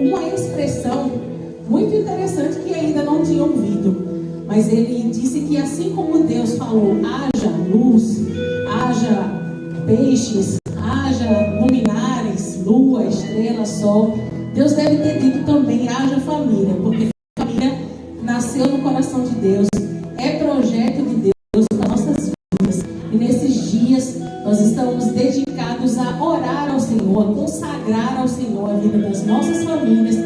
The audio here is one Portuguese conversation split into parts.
uma expressão muito interessante que ainda não tinha ouvido. Mas ele disse que assim como Deus falou, haja luz, haja peixes, haja luminares, lua, estrela, sol, Deus deve ter dito também, haja família, porque família nasceu no coração de Deus, é projeto de Deus para nossas vidas. E nesses dias nós estamos dedicados a orar ao Senhor, a consagrar ao Senhor a vida das nossas famílias,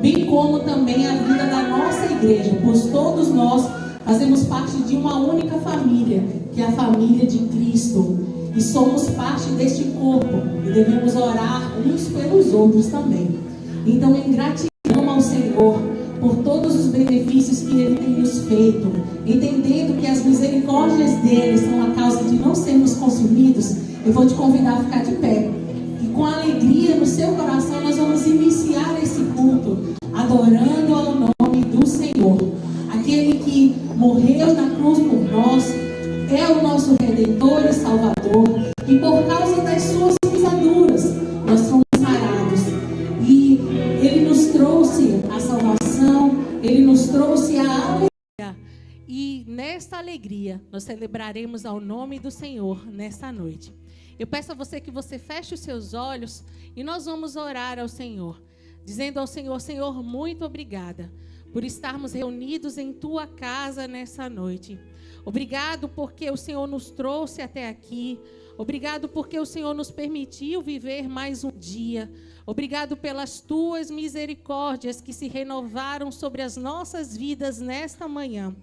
bem como também a vida da nossa igreja, pois todos nós fazemos parte de uma única família, que é a família de Cristo, e somos parte deste corpo, e devemos orar uns pelos outros também. Então, em gratidão ao Senhor por todos os benefícios que Ele tem nos feito, entendendo que as misericórdias dEle são a causa de não sermos consumidos, eu vou te convidar a ficar de pé. E com alegria no seu coração nós vamos iniciar esse culto, adorando ao nome do Senhor. Aquele que morreu na cruz por nós, é o nosso Redentor e Salvador, e por causa das suas pisaduras nós somos sarados. E Ele nos trouxe a salvação, Ele nos trouxe a alegria. E nesta alegria nós celebraremos ao nome do Senhor nesta noite. Eu peço a você que você feche os seus olhos e nós vamos orar ao Senhor, dizendo ao Senhor: Senhor, muito obrigada por estarmos reunidos em Tua casa nessa noite. Obrigado porque o Senhor nos trouxe até aqui. Obrigado porque o Senhor nos permitiu viver mais um dia. Obrigado pelas Tuas misericórdias que se renovaram sobre as nossas vidas nesta manhã.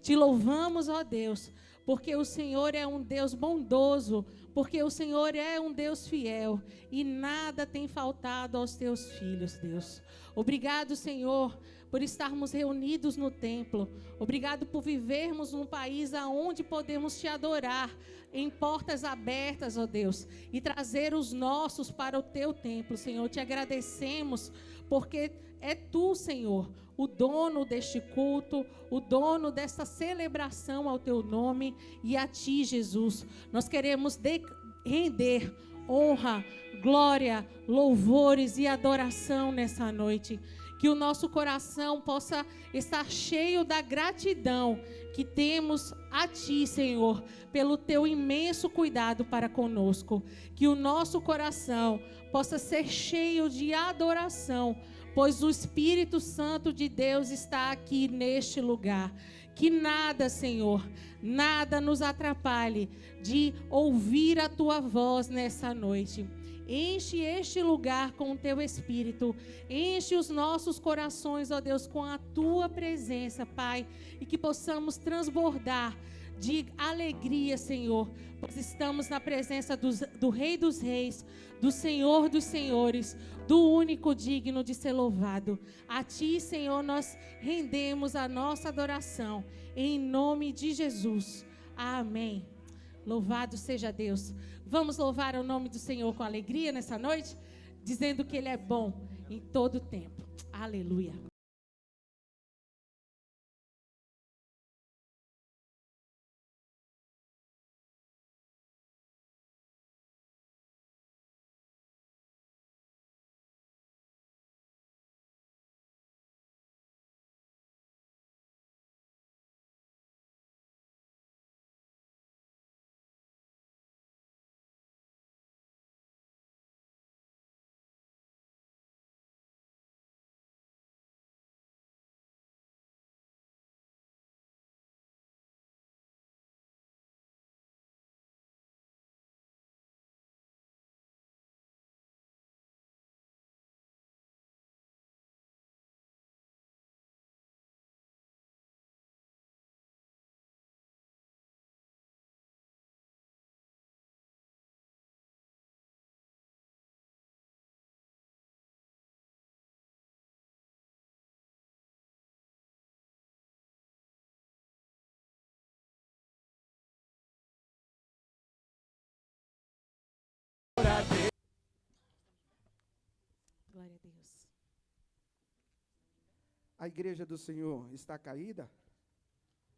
Te louvamos, ó Deus, porque o Senhor é um Deus bondoso, porque o Senhor é um Deus fiel e nada tem faltado aos Teus filhos, Deus. Obrigado, Senhor, por estarmos reunidos no templo. Obrigado por vivermos num país onde podemos Te adorar em portas abertas, ó Deus, e trazer os nossos para o Teu templo, Senhor. Te agradecemos porque é Tu, Senhor, o dono deste culto, o dono desta celebração ao Teu nome, e a Ti, Jesus. Nós queremos render honra, glória, louvores e adoração nessa noite. Que o nosso coração possa estar cheio da gratidão que temos a Ti, Senhor, pelo Teu imenso cuidado para conosco. Que o nosso coração possa ser cheio de adoração, pois o Espírito Santo de Deus está aqui neste lugar. Que nada, Senhor, nada nos atrapalhe de ouvir a Tua voz nessa noite. Enche este lugar com o Teu Espírito. Enche os nossos corações, ó Deus, com a Tua presença, Pai. E que possamos transbordar de alegria, Senhor, pois estamos na presença do Rei dos Reis, do Senhor dos Senhores, do único digno de ser louvado. A Ti, Senhor, nós rendemos a nossa adoração, em nome de Jesus. Amém. Louvado seja Deus. Vamos louvar o nome do Senhor com alegria nessa noite, dizendo que Ele é bom em todo o tempo. Aleluia. Glória a Deus. A igreja do Senhor está caída?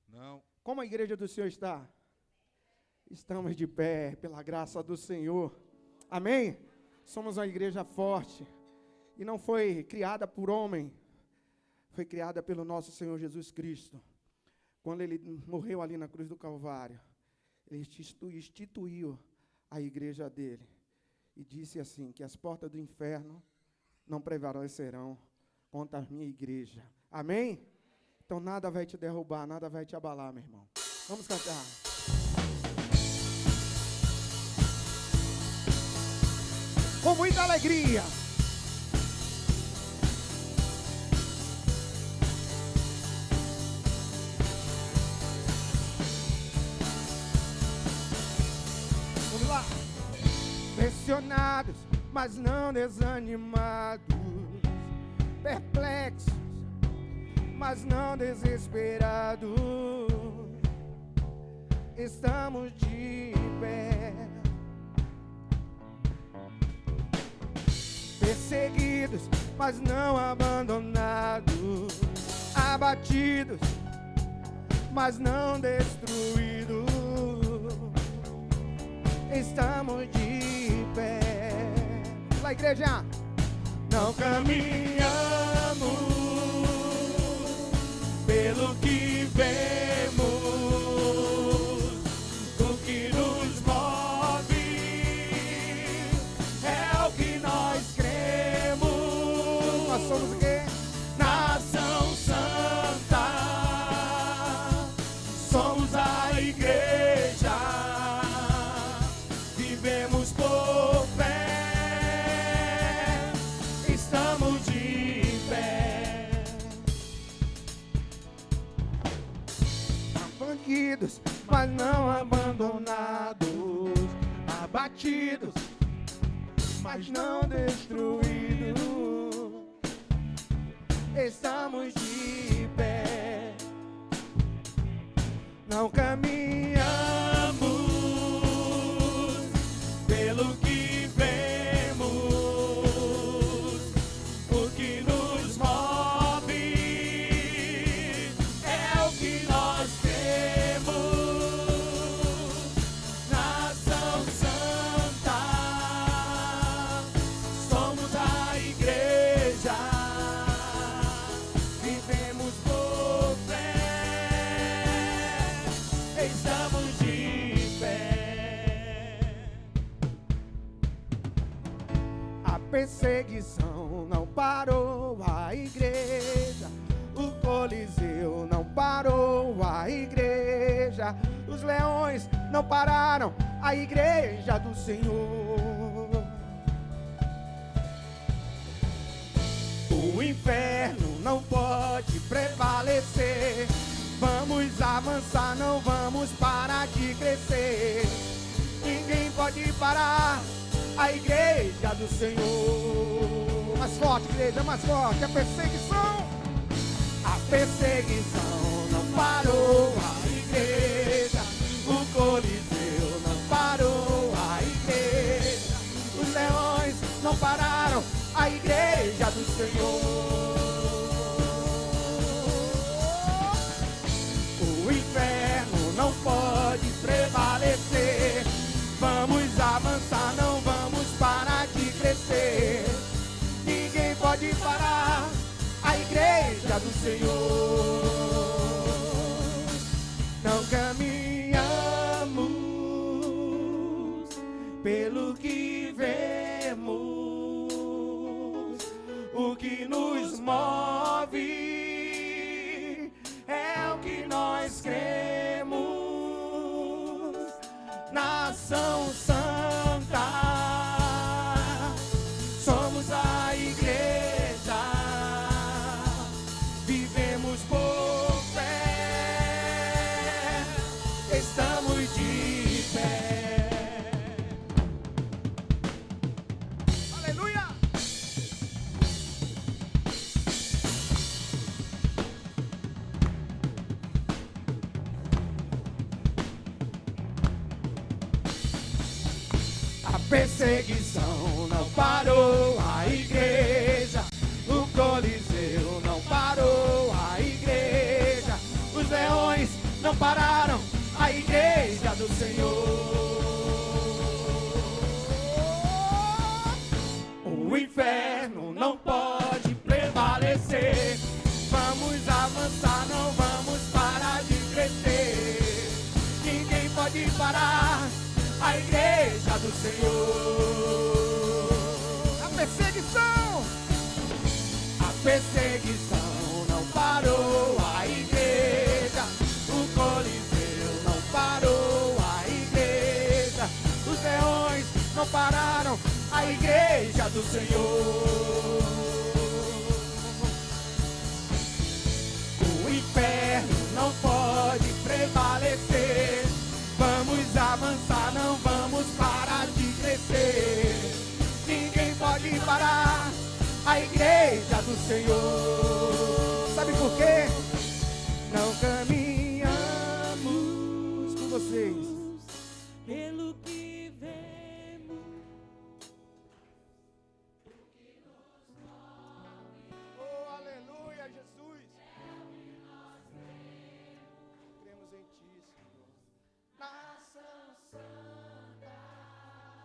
Não. Como a igreja do Senhor está? Estamos de pé, pela graça do Senhor. Amém? Somos uma igreja forte. E não foi criada por homem, foi criada pelo nosso Senhor Jesus Cristo. Quando ele morreu ali na cruz do Calvário, ele instituiu a igreja dele. E disse assim, que as portas do inferno não prevalecerão contra a minha igreja. Amém? Então nada vai te derrubar, nada vai te abalar, meu irmão. Vamos cantar. Com muita alegria. Vamos lá. Pressionados, mas não desanimados. Perplexos, mas não desesperados. Estamos de pé. Perseguidos, mas não abandonados. Abatidos, mas não destruídos. Estamos de pé. Lá, igreja. Não caminhamos pelo que vemos. O que nos move é o que nós cremos. Nós somos o quê? Nação Santa. Somos a igreja. Vivemos por fé. Estamos de pé. Abatidos, mas não abandonados. Abatidos, mas não destruídos. Estamos de pé. Não caminhamos pelo que vemos. O que nos move é o que nós temos. Nação Santa, somos a igreja. Vivemos por fé. Estamos de pé. A perseguição não parou a igreja. O Coliseu não parou a igreja. Os leões não pararam a igreja do Senhor. O inferno não pode prevalecer. Vamos avançar, não vamos parar de crescer. Ninguém pode parar a igreja do Senhor. Mais forte, igreja, mais forte. A perseguição não parou a igreja. O Coliseu não parou a igreja. Os leões não pararam a igreja do Senhor. O inferno não pode prevalecer. Vamos avançar, não vamos parar de crescer. Ninguém pode parar a igreja do Senhor. Não caminhamos pelo que vemos. O que nos move é o que nós cremos. Nação Santa, somos a igreja. Vivemos por fé. Estamos de pé. Aleluia! A perseguição não parou a igreja. O Coliseu não parou a igreja. Os leões não pararam a igreja do Senhor. O inferno não parou abandonaram a igreja do Senhor. O inferno não pode prevalecer. Vamos avançar, não vamos parar de crescer. Ninguém pode parar a igreja do Senhor. Sabe por quê? Não caminhamos com vocês pelo que vemos. Oh, aleluia, Jesus. Cremos em Ti, Senhor. Nação Santa,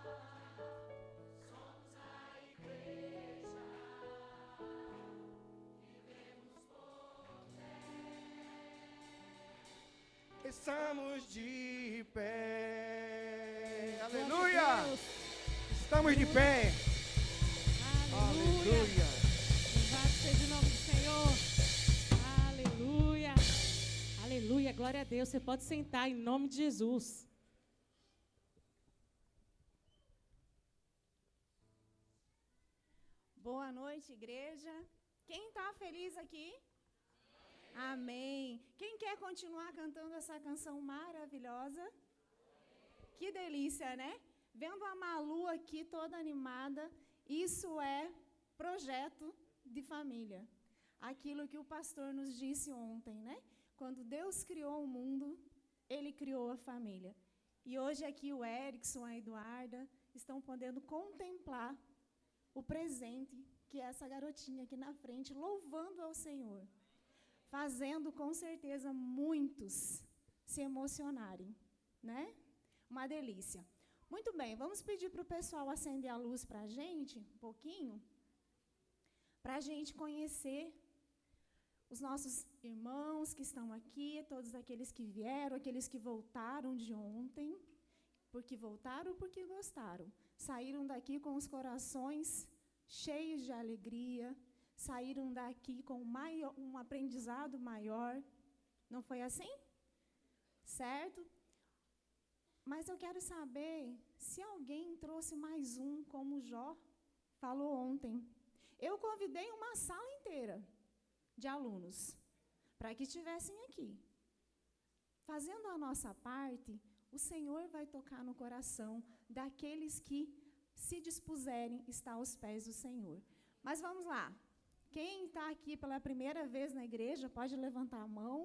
somos a igreja, vivemos por fé. Estamos de pé. Aleluia. Estamos de pé. Aleluia. Louvado seja o nome do Senhor. Aleluia. Aleluia. Glória a Deus. Você pode sentar em nome de Jesus. Boa noite, igreja. Quem está feliz aqui? Amém. Quem quer continuar cantando essa canção maravilhosa? Que delícia, né? Vendo a Malu aqui toda animada, isso é projeto de família. Aquilo que o pastor nos disse ontem, né? Quando Deus criou o mundo, Ele criou a família. E hoje aqui o Erickson, a Eduarda, estão podendo contemplar o presente que é essa garotinha aqui na frente, louvando ao Senhor, fazendo com certeza muitos se emocionarem, né? Uma delícia. Muito bem, vamos pedir para o pessoal acender a luz para a gente, um pouquinho, para a gente conhecer os nossos irmãos que estão aqui, todos aqueles que vieram, aqueles que voltaram de ontem, porque voltaram ou porque gostaram. Saíram daqui com os corações cheios de alegria, saíram daqui com um aprendizado maior. Não foi assim? Certo? Mas eu quero saber se alguém trouxe mais um, como o Jó falou ontem. Eu convidei uma sala inteira de alunos para que estivessem aqui. Fazendo a nossa parte, o Senhor vai tocar no coração daqueles que se dispuserem estar aos pés do Senhor. Mas vamos lá. Quem está aqui pela primeira vez na igreja, pode levantar a mão.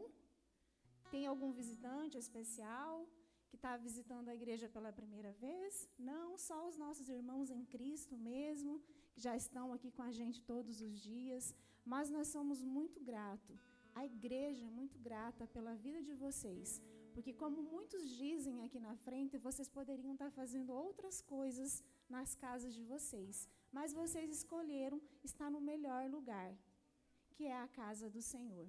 Tem algum visitante especial que está visitando a igreja pela primeira vez? Não, só os nossos irmãos em Cristo mesmo, que já estão aqui com a gente todos os dias. Mas nós somos muito gratos. A igreja é muito grata pela vida de vocês. Porque como muitos dizem aqui na frente, vocês poderiam estar fazendo outras coisas nas casas de vocês. Mas vocês escolheram estar no melhor lugar, que é a casa do Senhor.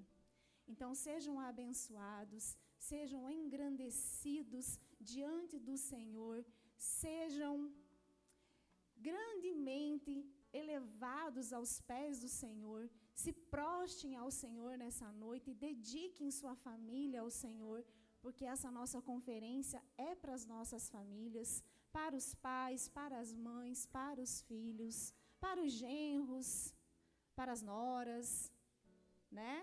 Então sejam abençoados, sejam engrandecidos diante do Senhor, sejam grandemente elevados aos pés do Senhor, se prostem ao Senhor nessa noite e dediquem sua família ao Senhor, porque essa nossa conferência é para as nossas famílias, para os pais, para as mães, para os filhos, para os genros, para as noras, né?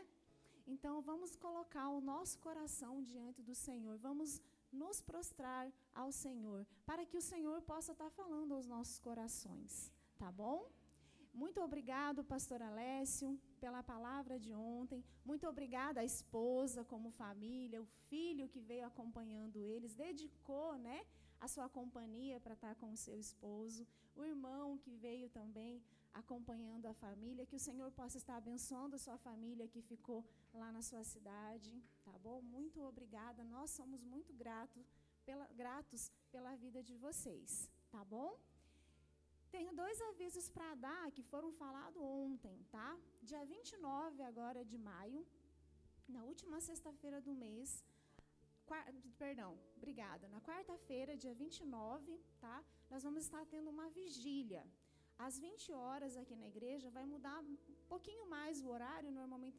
Então, vamos colocar o nosso coração diante do Senhor, vamos nos prostrar ao Senhor, para que o Senhor possa estar falando aos nossos corações, tá bom? Muito obrigado, pastor Alessio, pela palavra de ontem. Muito obrigada à esposa, como família, o filho que veio acompanhando eles, dedicou, né, a sua companhia para estar com o seu esposo, o irmão que veio também acompanhando a família, que o Senhor possa estar abençoando a sua família que ficou lá na sua cidade, tá bom? Muito obrigada, nós somos muito gratos pela vida de vocês, tá bom? Tenho 2 avisos para dar que foram falados ontem, tá? Dia 29 agora de maio, na última sexta-feira do mês, obrigada. Na quarta-feira, dia 29, tá? Nós vamos estar tendo uma vigília. Às 20 horas aqui na igreja, vai mudar um pouquinho mais o horário, normalmente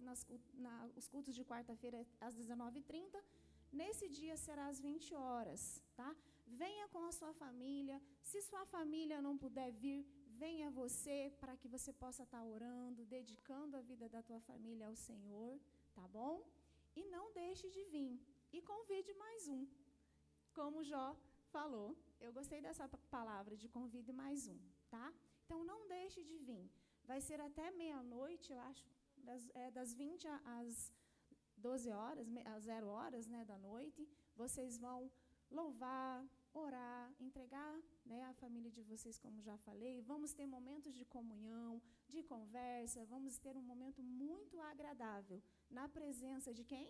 os cultos de quarta-feira às 19h30. Nesse dia será às 20 horas, tá? venha com a sua família. Se sua família não puder vir, venha você, para que você possa estar orando, dedicando a vida da tua família ao Senhor, tá bom? E não deixe de vir. E convide mais um, como o Jó falou. Eu gostei dessa palavra, de convide mais um, tá? Então, não deixe de vir. Vai ser até meia-noite, eu acho, das 20 às 12 horas, às 0 horas, né, da noite. Vocês vão louvar, orar, entregar, né, a família de vocês, como já falei. Vamos ter momentos de comunhão, de conversa. Vamos ter um momento muito agradável na presença de quem?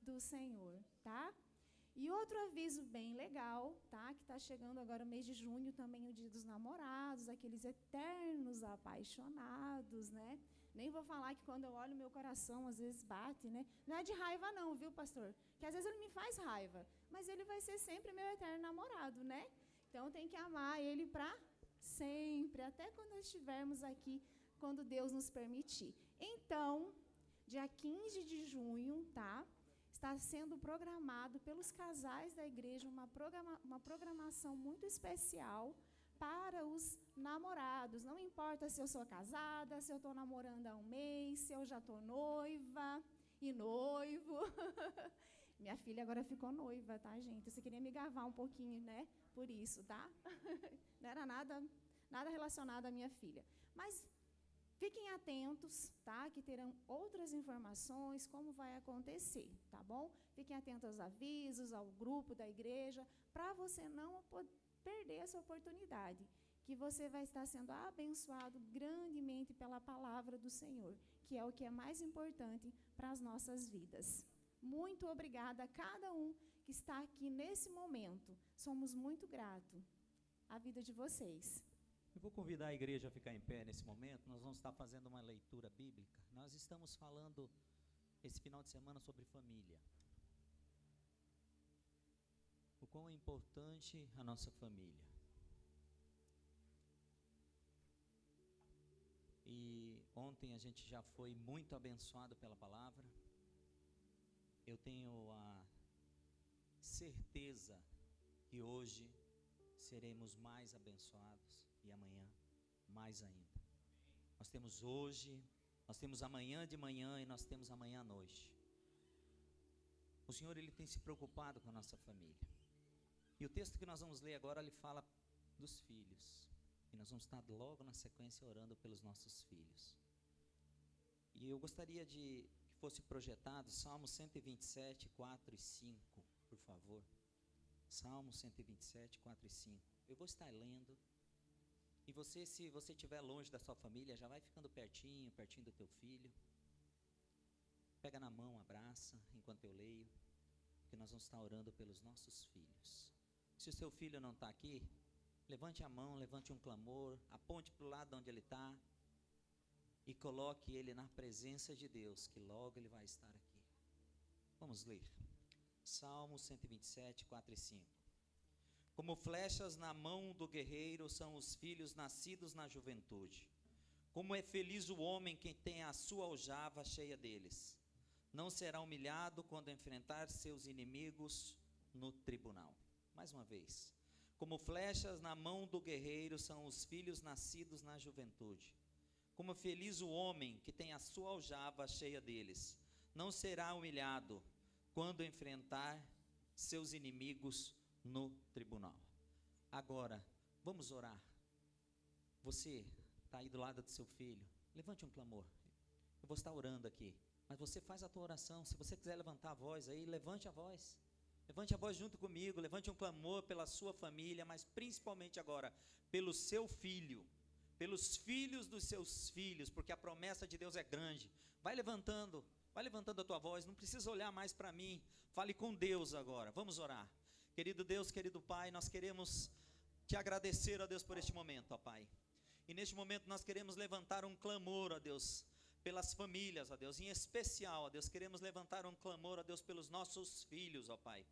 Do Senhor, tá? E outro aviso bem legal, tá? Que está chegando agora o mês de junho, também o Dia dos Namorados, aqueles eternos apaixonados, né? Nem vou falar que quando eu olho meu coração, às vezes bate, né? Não é de raiva não, viu, pastor? Que às vezes ele me faz raiva, mas ele vai ser sempre meu eterno namorado, né? Então tem que amar ele para sempre, até quando estivermos aqui, quando Deus nos permitir. Então, dia 15 de junho, tá? Está sendo programado pelos casais da igreja uma programação muito especial para os namorados. Não importa se eu sou casada, se eu estou namorando há um mês, se eu já estou noiva e noivo. Minha filha agora ficou noiva, tá, gente? Você queria me gavar um pouquinho, né? Por isso, tá? Não era nada relacionado à minha filha. Mas fiquem atentos, tá? Que terão outras informações, como vai acontecer, tá bom? Fiquem atentos aos avisos, ao grupo da igreja, para você não perder essa oportunidade, que você vai estar sendo abençoado grandemente pela palavra do Senhor, que é o que é mais importante para as nossas vidas. Muito obrigada a cada um que está aqui nesse momento. Somos muito gratos à vida de vocês. Eu vou convidar a igreja a ficar em pé nesse momento. Nós vamos estar fazendo uma leitura bíblica. Nós estamos falando esse final de semana sobre família. O quão é importante a nossa família. E ontem a gente já foi muito abençoado pela palavra. Eu tenho a certeza que hoje seremos mais abençoados e amanhã mais ainda. Nós temos hoje, nós temos amanhã de manhã e nós temos amanhã à noite. O Senhor, Ele tem se preocupado com a nossa família. E o texto que nós vamos ler agora, ele fala dos filhos. E nós vamos estar logo na sequência orando pelos nossos filhos. E eu gostaria de que fosse projetado Salmo 127, 4 e 5, por favor. Salmo 127, 4 e 5. Eu vou estar lendo. E você, se você estiver longe da sua família, já vai ficando pertinho do teu filho. Pega na mão, abraça, enquanto eu leio, porque nós vamos estar orando pelos nossos filhos. Se o seu filho não está aqui, levante a mão, levante um clamor, aponte para o lado onde ele está e coloque ele na presença de Deus, que logo ele vai estar aqui. Vamos ler. Salmo 127, 4 e 5. Como flechas na mão do guerreiro são os filhos nascidos na juventude. Como é feliz o homem que tem a sua aljava cheia deles. Não será humilhado quando enfrentar seus inimigos no tribunal. Mais uma vez. Como flechas na mão do guerreiro são os filhos nascidos na juventude. Como feliz o homem que tem a sua aljava cheia deles. Não será humilhado quando enfrentar seus inimigos no tribunal. Agora, vamos orar. Você está aí do lado do seu filho, levante um clamor. Eu vou estar orando aqui, mas você faz a tua oração. Se você quiser levantar a voz aí, levante a voz. Levante a voz junto comigo, levante um clamor pela sua família, mas principalmente agora, pelo seu filho, pelos filhos dos seus filhos, porque a promessa de Deus é grande. Vai levantando a tua voz, não precisa olhar mais para mim, fale com Deus agora, vamos orar. Querido Deus, querido Pai, nós queremos te agradecer, ó Deus, por este momento, ó Pai. E neste momento nós queremos levantar um clamor, ó Deus, pelas famílias, ó Deus, em especial, ó Deus, queremos levantar um clamor, ó Deus, pelos nossos filhos, ó Pai.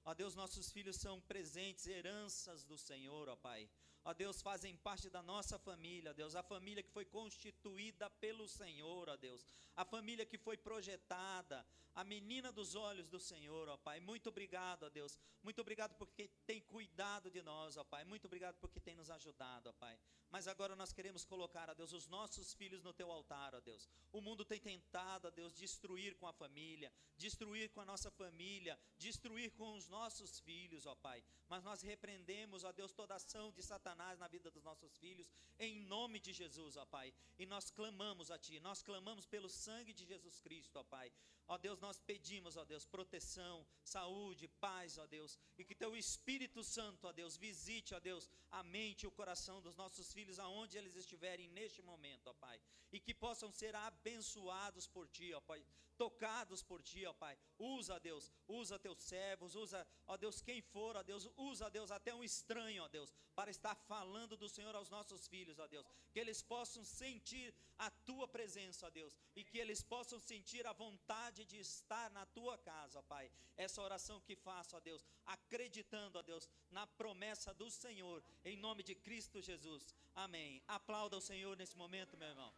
Ó Deus, nossos filhos são presentes, heranças do Senhor, ó Pai. ó Deus, fazem parte da nossa família, ó Deus, a família que foi constituída pelo Senhor, ó Deus, a família que foi projetada, a menina dos olhos do Senhor, ó Pai. Muito obrigado, ó Deus, muito obrigado porque tem cuidado de nós, ó Pai, muito obrigado porque tem nos ajudado, ó Pai. Mas agora nós queremos colocar, ó Deus, os nossos filhos no teu altar, ó Deus. O mundo tem tentado, ó Deus, destruir com a família, destruir com a nossa família, destruir com os nossos filhos, ó Pai. Mas nós repreendemos, ó Deus, toda ação de Satanás na vida dos nossos filhos, em nome de Jesus, ó Pai. E nós clamamos a Ti, nós clamamos pelo sangue de Jesus Cristo, ó Pai. Ó Deus, nós pedimos, ó Deus, proteção, saúde, paz, ó Deus, e que Teu Espírito Santo, ó Deus, visite, ó Deus, a mente e o coração dos nossos filhos, aonde eles estiverem neste momento, ó Pai, e que possam ser abençoados por Ti, ó Pai, tocados por Ti, ó Pai. Usa, Deus, usa Teus servos, usa, ó Deus, quem for, ó Deus, usa, Deus, até um estranho, ó Deus, para estar falando do Senhor aos nossos filhos, ó Deus, que eles possam sentir a Tua presença, ó Deus, e que eles possam sentir a vontade de estar na Tua casa, ó Pai. Essa oração que faço, ó Deus, acreditando, ó Deus, na promessa do Senhor, em nome de Cristo Jesus, amém. Aplauda o Senhor nesse momento, meu irmão.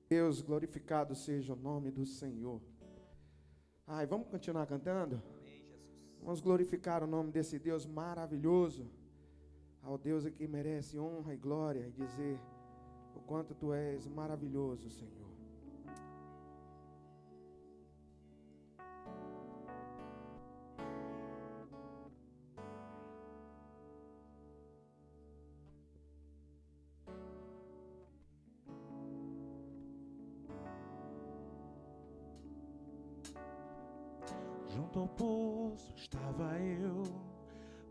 Deus, glorificado seja o nome do Senhor. Ai, vamos continuar cantando? Amém, Jesus. Vamos glorificar o nome desse Deus maravilhoso, ao Deus que merece honra e glória, e dizer o quanto Tu és maravilhoso, Senhor. Junto ao poço estava eu,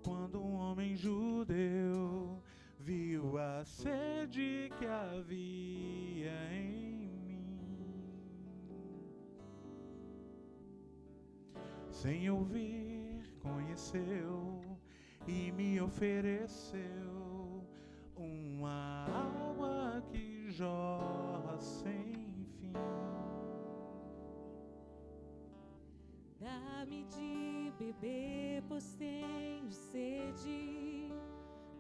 quando um homem judeu viu a sede que havia em mim. Sem ouvir, conheceu e me ofereceu uma água que jorra sem fim. Dá-me de beber, pois tenho sede.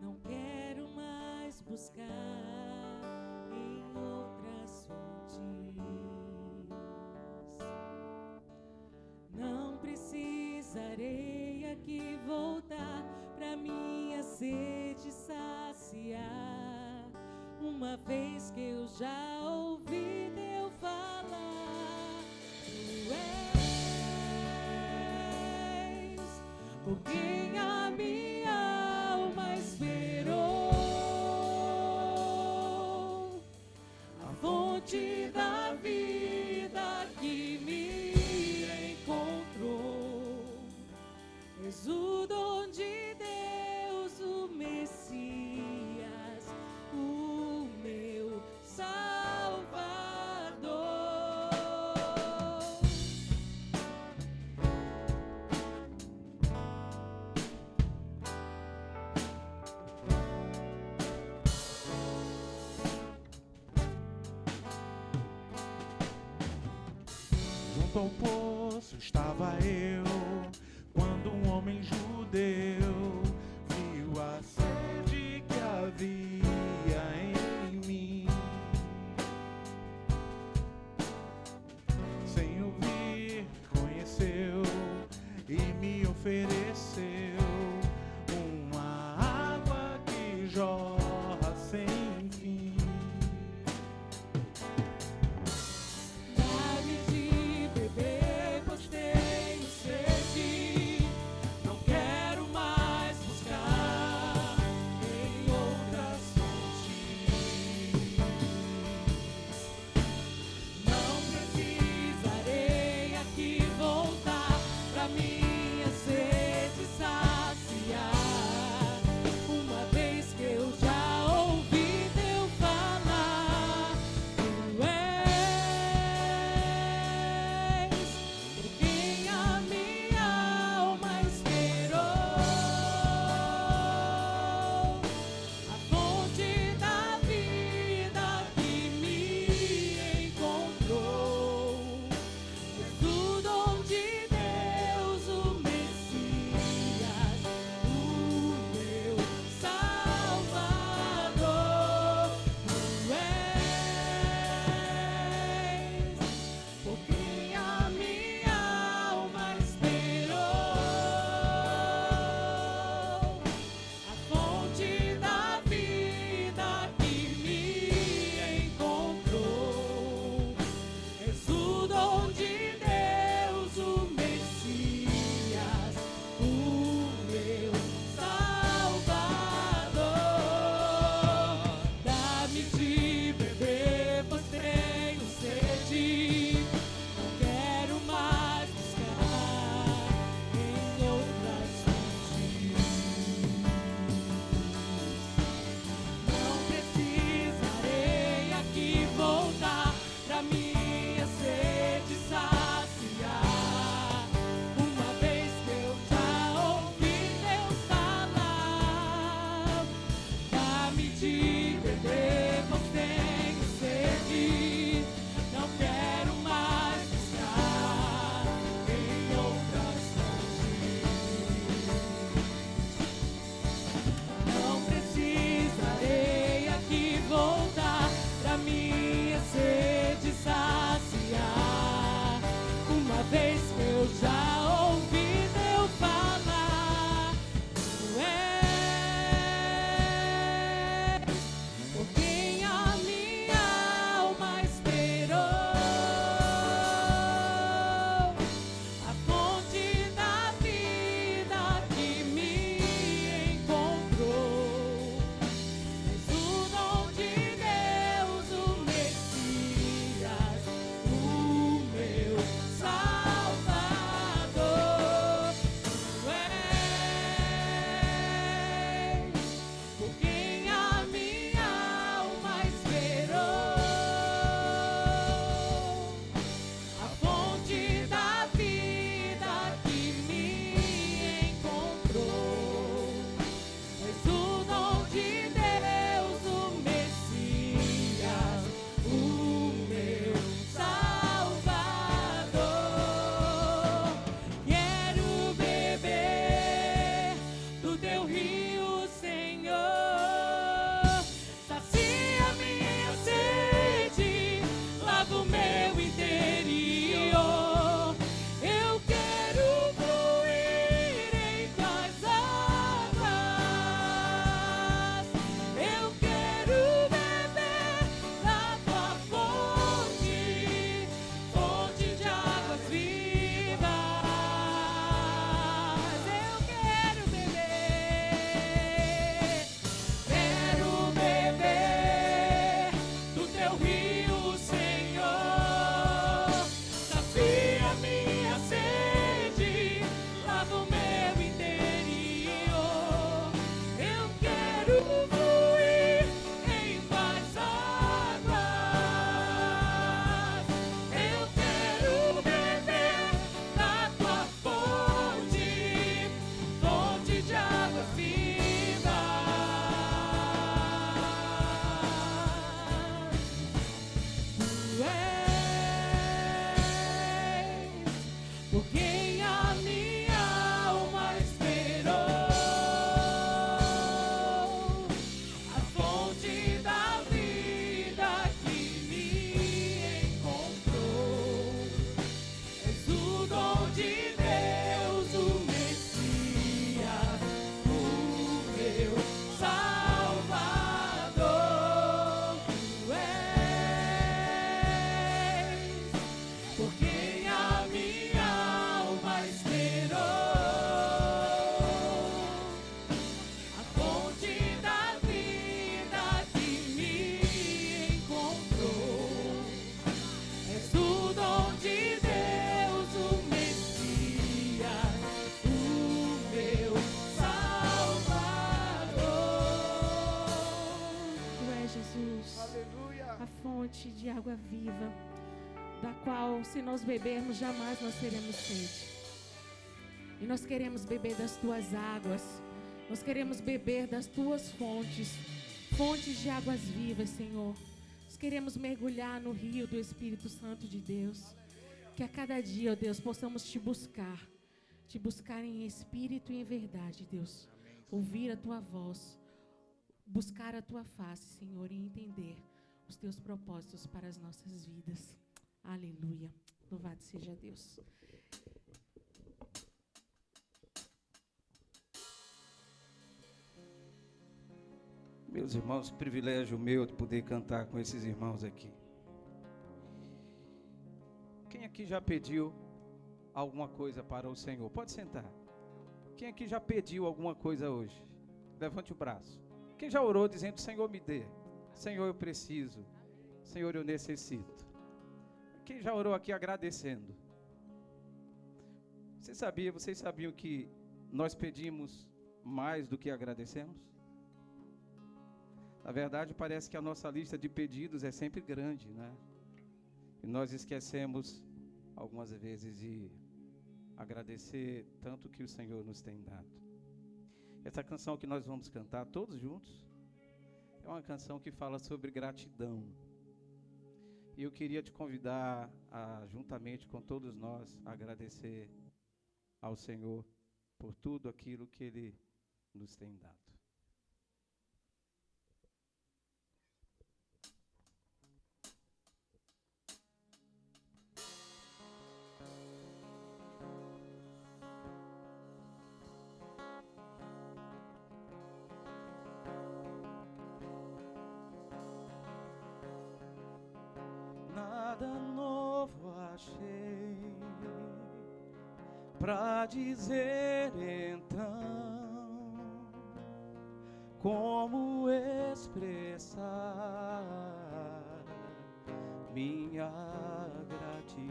Não quero mais buscar em outras fontes. Não precisarei aqui voltar pra minha sede saciar, uma vez que eu já ouvi Teu falar. Tu és por quem a minha alma esperou, a fonte da vida que me encontrou. És o dom de Deus, o Messias, o meu Salvador. Junto ao poço estava eu, quando um homem judeu viu a sede que havia em mim. Sem ouvir, conheceu e me ofereceu uma água que jorra sem fim. Dá-me de beber, pois tenho sede. água viva, da qual, se nós bebermos, jamais nós teremos sede. E nós queremos beber das tuas águas, nós queremos beber das tuas fontes, fontes de águas vivas, Senhor. Nós queremos mergulhar no rio do Espírito Santo de Deus. Que a cada dia, ó Deus, possamos te buscar em espírito e em verdade, Deus. Ouvir a tua voz, buscar a tua face, Senhor, e entender os teus propósitos para as nossas vidas. Aleluia. Louvado seja Deus. Meus irmãos, privilégio meu de poder cantar com esses irmãos aqui. Quem aqui já pediu alguma coisa para o Senhor? Pode sentar. Quem aqui já pediu alguma coisa hoje? Levante o braço. Quem já orou dizendo: Senhor, me dê. Senhor, eu preciso. Senhor, eu necessito. Quem já orou aqui agradecendo? Vocês sabiam que nós pedimos mais do que agradecemos? Na verdade, parece que a nossa lista de pedidos é sempre grande, né? E nós esquecemos, algumas vezes, de agradecer tanto que o Senhor nos tem dado. Essa canção que nós vamos cantar todos juntos é uma canção que fala sobre gratidão. E eu queria te convidar a, juntamente com todos nós, a agradecer ao Senhor por tudo aquilo que Ele nos tem dado. Nada novo achei pra dizer então, como expressar minha gratidão.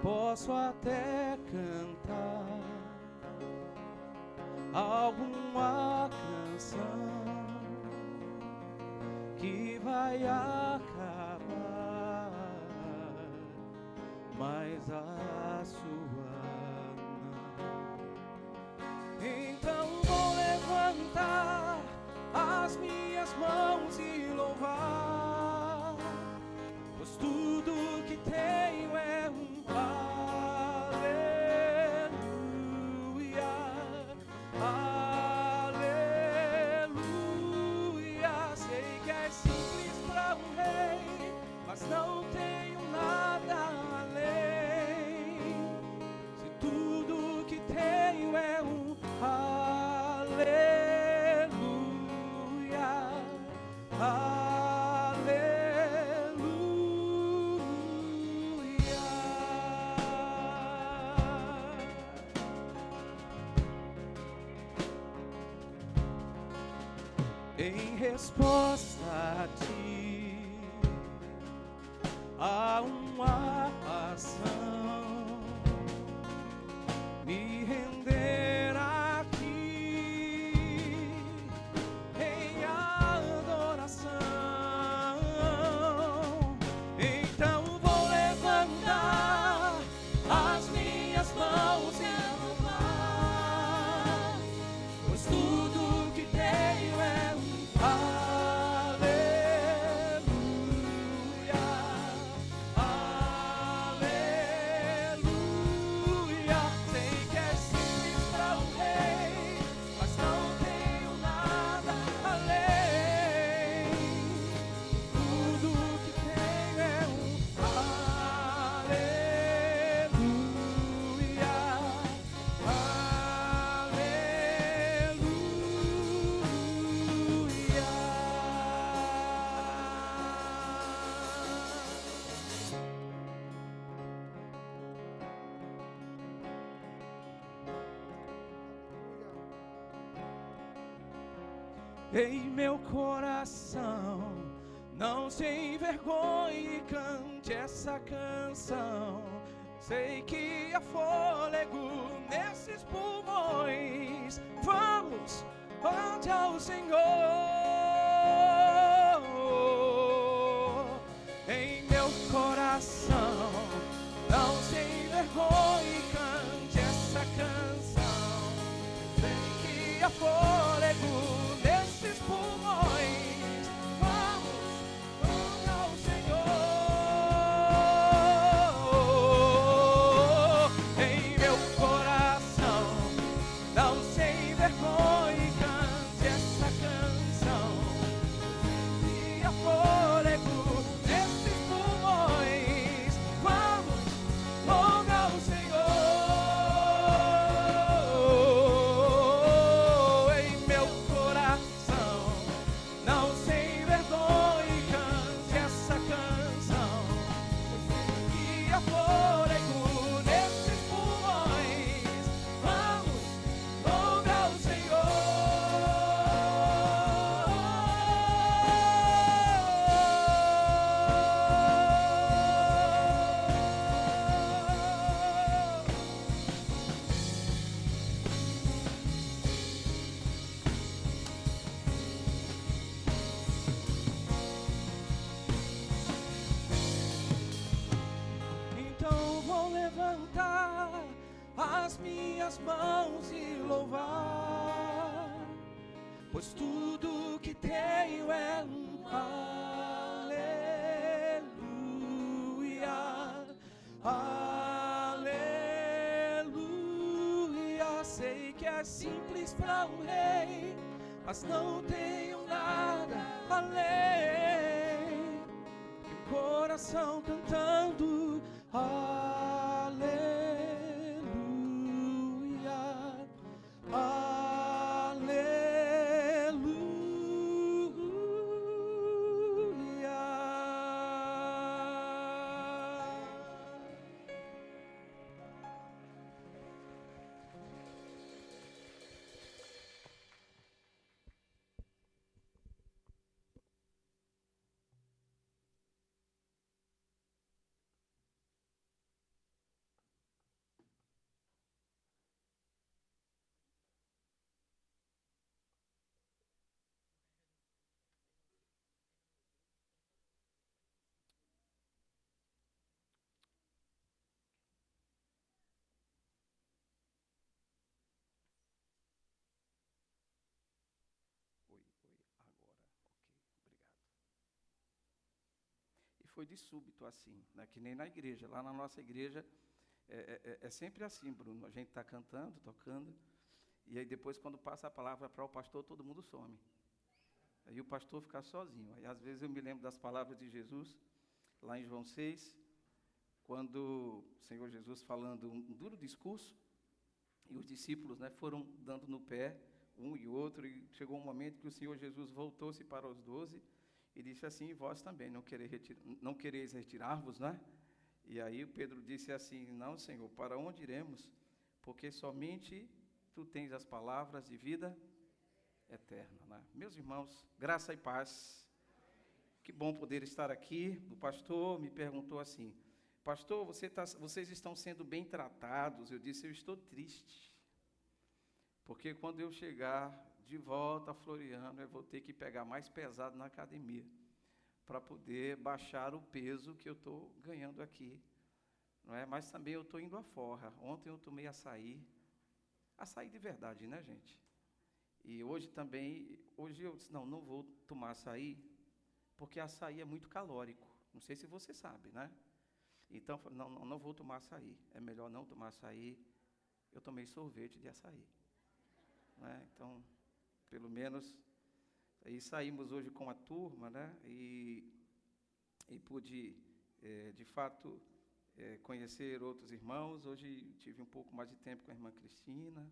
Posso até cantar alguma canção que vai acabar, mas a sua não. Então vou levantar as minhas mãos e louvar, pois tudo que tenho é um aleluia, aleluia. Sei que é simples para um rei, mas não tenho nada além. Se tudo que tenho é um aleluia, aleluia. Em resposta a ti, há uma ação, me render aqui em adoração. Então vou levantar as minhas mãos e louvar, pois tudo que tenho é um aleluia, aleluia. Sei que é simples para o rei, mas não tenho nada além. Tudo que tenho é um aleluia, em meu coração, não se envergonhe e cante essa canção. Sei que há fôlego nesses pulmões. Vamos ante ao Senhor. respira fôlego nesses pulmões. Vamos ao Senhor. Em meu coração, não sem vergonha, cante essa canção. Respira fôlego nesses pulmões. Vamos ao Senhor. Em meu coração, não sem vergonha, cante essa canção. Respira fôlego nesses pulmões. Vamos ao Senhor. Então vou levantar as minhas mãos e louvar, pois tudo que tenho é um aleluia, aleluia. Sei que é simples para um rei, mas não tenho nada além que o coração cantando aleluia, aleluia. Oi, agora. Ok, obrigado. E foi de súbito assim, né? Que nem na igreja. Lá na nossa igreja é sempre assim, Bruno. A gente está cantando, tocando, e aí depois, quando passa a palavra para o pastor, todo mundo some. Aí o pastor fica sozinho. Aí às vezes eu me lembro das palavras de Jesus, lá em João 6, quando o Senhor Jesus falando um duro discurso, e os discípulos, né, foram dando no pé, um e outro, e chegou um momento que o Senhor Jesus voltou-se para os 12 e disse assim: vós também não quereis retirar-vos, né? E aí o Pedro disse assim: não, Senhor, para onde iremos? Porque somente tu tens as palavras de vida eterna, né? Meus irmãos, graça e paz. Que bom poder estar aqui. O pastor me perguntou assim: pastor, vocês estão sendo bem tratados? Eu disse: eu estou triste, porque quando eu chegar de volta a Floriano, eu vou ter que pegar mais pesado na academia, para poder baixar o peso que eu estou ganhando aqui, não é? Mas também eu estou indo à forra. Ontem eu tomei açaí de verdade, né, gente? E hoje eu disse: não vou tomar açaí, porque açaí é muito calórico. Não sei se você sabe, né? Então, não vou tomar açaí. É melhor não tomar açaí. Eu tomei sorvete de açaí, né? Então, pelo menos, aí saímos hoje com a turma, né? E pude, de fato, conhecer outros irmãos. Hoje tive um pouco mais de tempo com a irmã Cristina.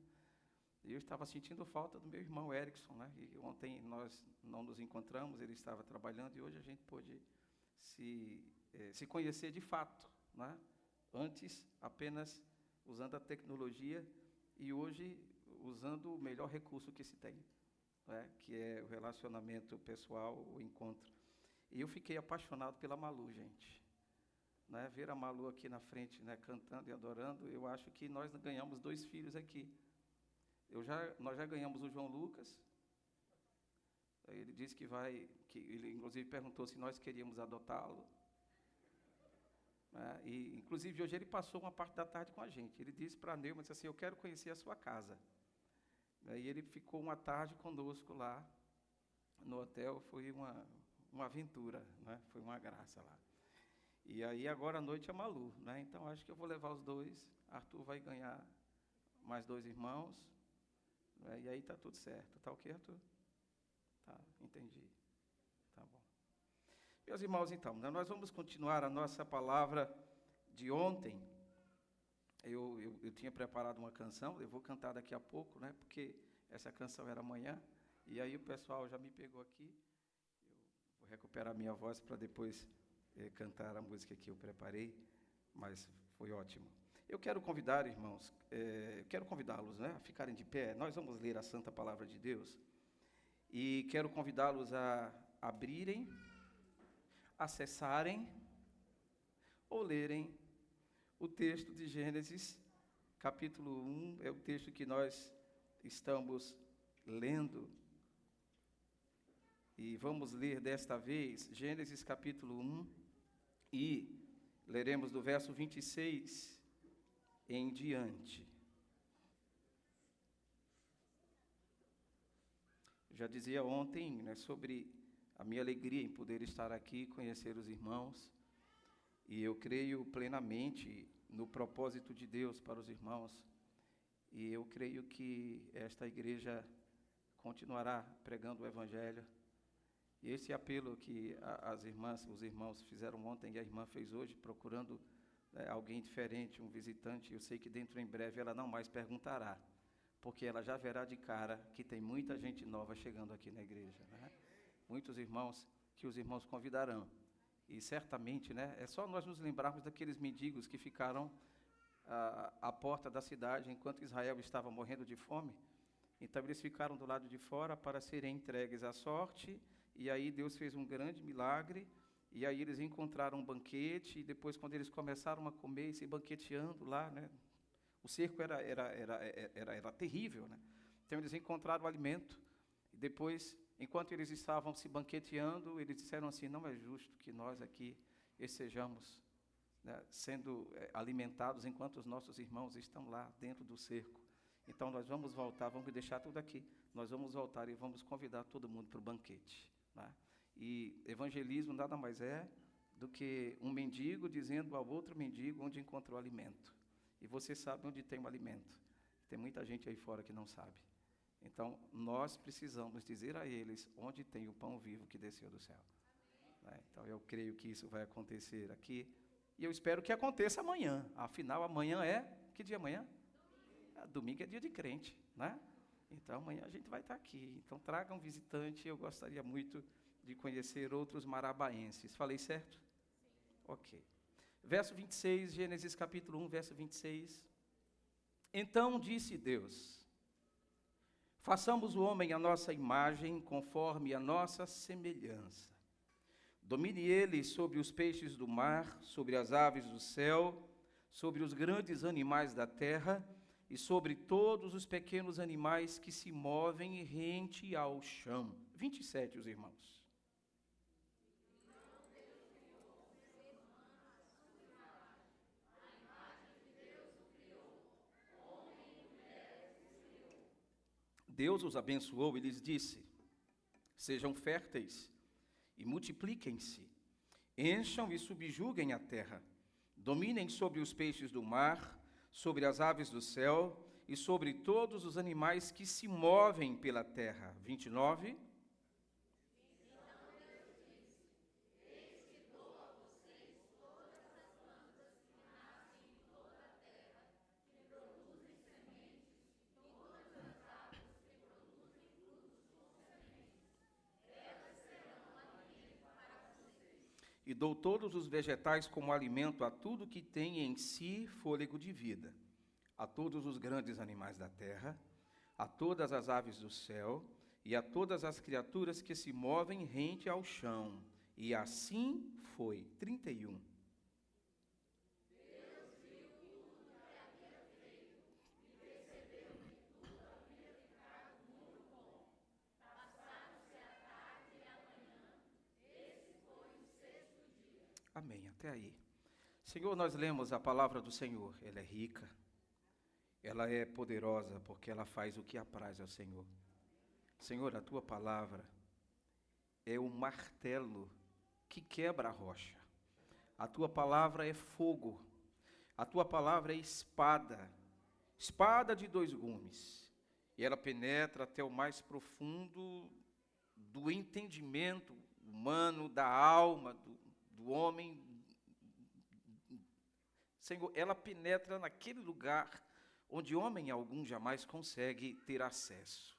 E eu estava sentindo falta do meu irmão Erickson, né? E ontem nós não nos encontramos, ele estava trabalhando, e hoje a gente pôde se conhecer de fato, né? Antes apenas usando a tecnologia, e hoje usando o melhor recurso que se tem, né? Que é o relacionamento pessoal, o encontro. E eu fiquei apaixonado pela Malu, gente, né? Ver a Malu aqui na frente, né, cantando e adorando, eu acho que nós ganhamos 2 filhos aqui. Nós já ganhamos o João Lucas. Ele disse que ele inclusive perguntou se nós queríamos adotá-lo. E inclusive hoje ele passou uma parte da tarde com a gente. Ele disse para a Neumann, disse assim: eu quero conhecer a sua casa. E ele ficou uma tarde conosco lá no hotel, foi uma aventura, né? Foi uma graça lá. E aí agora à noite é Malu, né? Então acho que eu vou levar os dois. Arthur vai ganhar mais 2 irmãos, né? E aí tá tudo certo. Tá ok, Arthur? Tá, entendi. Tá bom. Meus irmãos, então, né, nós vamos continuar a nossa palavra de ontem. Eu tinha preparado uma canção, eu vou cantar daqui a pouco, né? Porque essa canção era amanhã. E aí o pessoal já me pegou aqui. Eu vou recuperar minha voz para depois cantar a música que eu preparei, mas foi ótimo. Eu quero convidar, irmãos, quero convidá-los, né, a ficarem de pé. Nós vamos ler a Santa Palavra de Deus. E quero convidá-los a abrirem, acessarem ou lerem o texto de Gênesis, capítulo 1, é o texto que nós estamos lendo. E vamos ler desta vez Gênesis capítulo 1 e leremos do verso 26 em diante. Já dizia ontem, né, sobre a minha alegria em poder estar aqui e conhecer os irmãos. E eu creio plenamente no propósito de Deus para os irmãos. E eu creio que esta igreja continuará pregando o Evangelho. E esse apelo que as irmãs, os irmãos fizeram ontem e a irmã fez hoje, procurando alguém diferente, um visitante, eu sei que dentro em breve ela não mais perguntará, porque ela já verá de cara que tem muita gente nova chegando aqui na igreja, né? Muitos irmãos que os irmãos convidarão. E certamente, né, é só nós nos lembrarmos daqueles mendigos que ficaram à porta da cidade enquanto Israel estava morrendo de fome. Então eles ficaram do lado de fora para serem entregues à sorte, e aí Deus fez um grande milagre, e aí eles encontraram um banquete, e depois quando eles começaram a comer e se banqueteando lá, né, o cerco era terrível, né? Então eles encontraram o alimento, e depois, enquanto eles estavam se banqueteando, eles disseram assim: não é justo que nós aqui estejamos, né, sendo alimentados enquanto os nossos irmãos estão lá dentro do cerco. Então nós vamos voltar, vamos deixar tudo aqui, nós vamos voltar e vamos convidar todo mundo para o banquete, né? E evangelismo nada mais é do que um mendigo dizendo ao outro mendigo onde encontrou alimento. E você sabe onde tem o alimento. Tem muita gente aí fora que não sabe. Então, nós precisamos dizer a eles onde tem o pão vivo que desceu do céu. Né? Então, eu creio que isso vai acontecer aqui. E eu espero que aconteça amanhã. Afinal, amanhã é... Que dia é amanhã? Domingo é dia de crente, né? Então, amanhã a gente vai estar aqui. Então, traga um visitante. Eu gostaria muito de conhecer outros marabaenses. Falei certo? Sim. Ok. Verso 26, Gênesis capítulo 1, verso 26. Então disse Deus: façamos o homem à nossa imagem, conforme a nossa semelhança. Domine ele sobre os peixes do mar, sobre as aves do céu, sobre os grandes animais da terra e sobre todos os pequenos animais que se movem rente ao chão. 27, os irmãos. Deus os abençoou e lhes disse: sejam férteis e multipliquem-se, encham e subjuguem a terra, dominem sobre os peixes do mar, sobre as aves do céu e sobre todos os animais que se movem pela terra. 29. E dou todos os vegetais como alimento a tudo que tem em si fôlego de vida, a todos os grandes animais da terra, a todas as aves do céu e a todas as criaturas que se movem rente ao chão. E assim foi. 31. Amém, até aí. Senhor, nós lemos a palavra do Senhor, ela é rica, ela é poderosa porque ela faz o que apraz ao Senhor. Senhor, a tua palavra é o martelo que quebra a rocha. A tua palavra é fogo. A tua palavra é espada, espada de dois gumes. E ela penetra até o mais profundo do entendimento humano, da alma, do homem. Senhor, ela penetra naquele lugar onde homem algum jamais consegue ter acesso.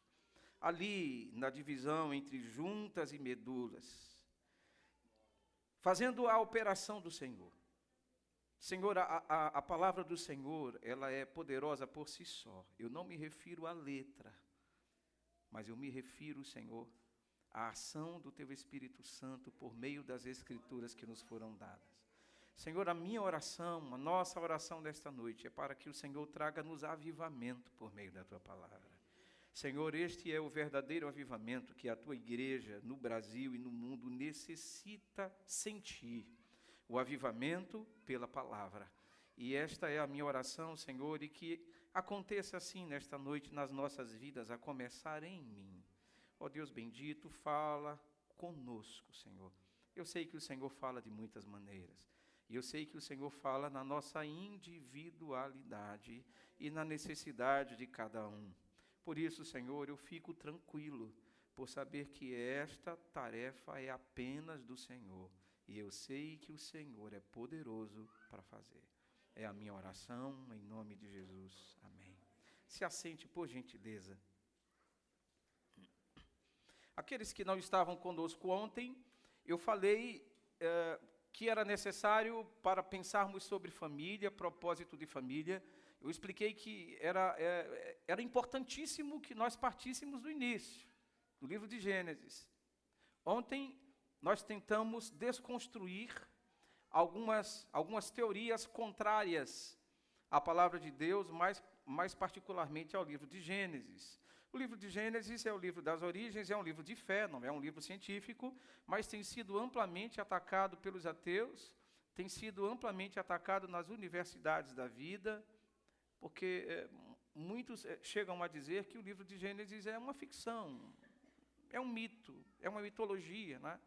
Ali, na divisão entre juntas e medulas, fazendo a operação do Senhor. Senhor, a palavra do Senhor, ela é poderosa por si só. Eu não me refiro à letra, mas eu me refiro, Senhor, à ação do Teu Espírito Santo por meio das Escrituras que nos foram dadas. Senhor, a minha oração, a nossa oração desta noite é para que o Senhor traga-nos avivamento por meio da Tua palavra. Senhor, este é o verdadeiro avivamento que a Tua igreja no Brasil e no mundo necessita sentir. O avivamento pela palavra. E esta é a minha oração, Senhor, e que aconteça assim nesta noite nas nossas vidas, a começar em mim. Ó Deus bendito, fala conosco, Senhor. Eu sei que o Senhor fala de muitas maneiras. E eu sei que o Senhor fala na nossa individualidade e na necessidade de cada um. Por isso, Senhor, eu fico tranquilo por saber que esta tarefa é apenas do Senhor. E eu sei que o Senhor é poderoso para fazer. É a minha oração, em nome de Jesus. Amém. Se assente, por gentileza. Aqueles que não estavam conosco ontem, eu falei que era necessário para pensarmos sobre família, propósito de família. Eu expliquei que era importantíssimo que nós partíssemos do início, do livro de Gênesis. Ontem nós tentamos desconstruir algumas teorias contrárias à palavra de Deus, mais particularmente ao livro de Gênesis. O livro de Gênesis é o livro das origens, é um livro de fé, não é um livro científico, mas tem sido amplamente atacado pelos ateus, tem sido amplamente atacado nas universidades da vida, porque muitos chegam a dizer que o livro de Gênesis é uma ficção, é um mito, é uma mitologia, né?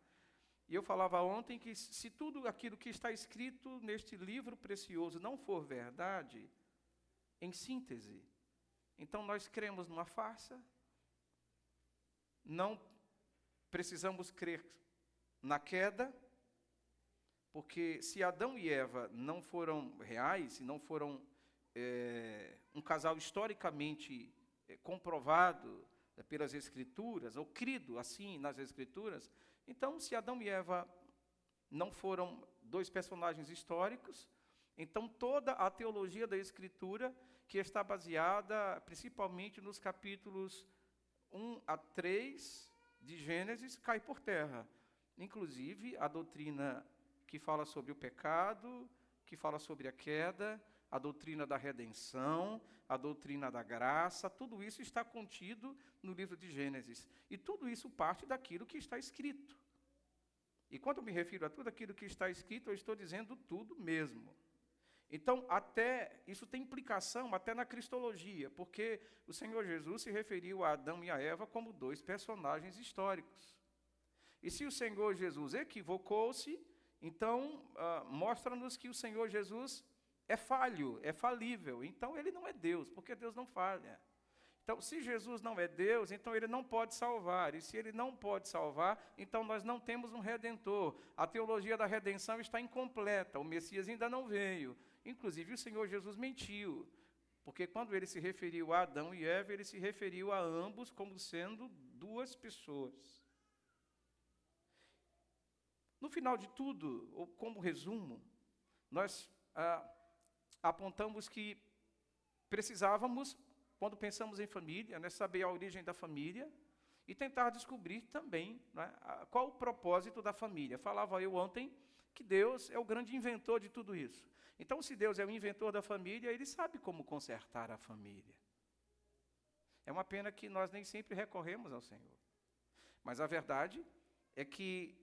E eu falava ontem que se tudo aquilo que está escrito neste livro precioso não for verdade, em síntese, então nós cremos numa farsa, não precisamos crer na queda, porque se Adão e Eva não foram reais, se não foram um casal historicamente comprovado pelas Escrituras, ou crido assim nas Escrituras, então, se Adão e Eva não foram dois personagens históricos, então toda a teologia da Escritura, que está baseada principalmente nos capítulos 1 a 3 de Gênesis, cai por terra. Inclusive, a doutrina que fala sobre o pecado, que fala sobre a queda, a doutrina da redenção, a doutrina da graça, tudo isso está contido no livro de Gênesis. E tudo isso parte daquilo que está escrito. E quando eu me refiro a tudo aquilo que está escrito, eu estou dizendo tudo mesmo. Então, até isso tem implicação até na cristologia, porque o Senhor Jesus se referiu a Adão e a Eva como dois personagens históricos. E se o Senhor Jesus equivocou-se, então mostra-nos que o Senhor Jesus é falho, é falível. Então, ele não é Deus, porque Deus não falha. Então, se Jesus não é Deus, então ele não pode salvar. E se ele não pode salvar, então nós não temos um Redentor. A teologia da redenção está incompleta, o Messias ainda não veio. Inclusive, o Senhor Jesus mentiu, porque quando ele se referiu a Adão e Eva, ele se referiu a ambos como sendo duas pessoas. No final de tudo, ou como resumo, nós apontamos que precisávamos, quando pensamos em família, né, saber a origem da família e tentar descobrir também, né, qual o propósito da família. Falava eu ontem que Deus é o grande inventor de tudo isso. Então, se Deus é o inventor da família, Ele sabe como consertar a família. É uma pena que nós nem sempre recorremos ao Senhor. Mas a verdade é que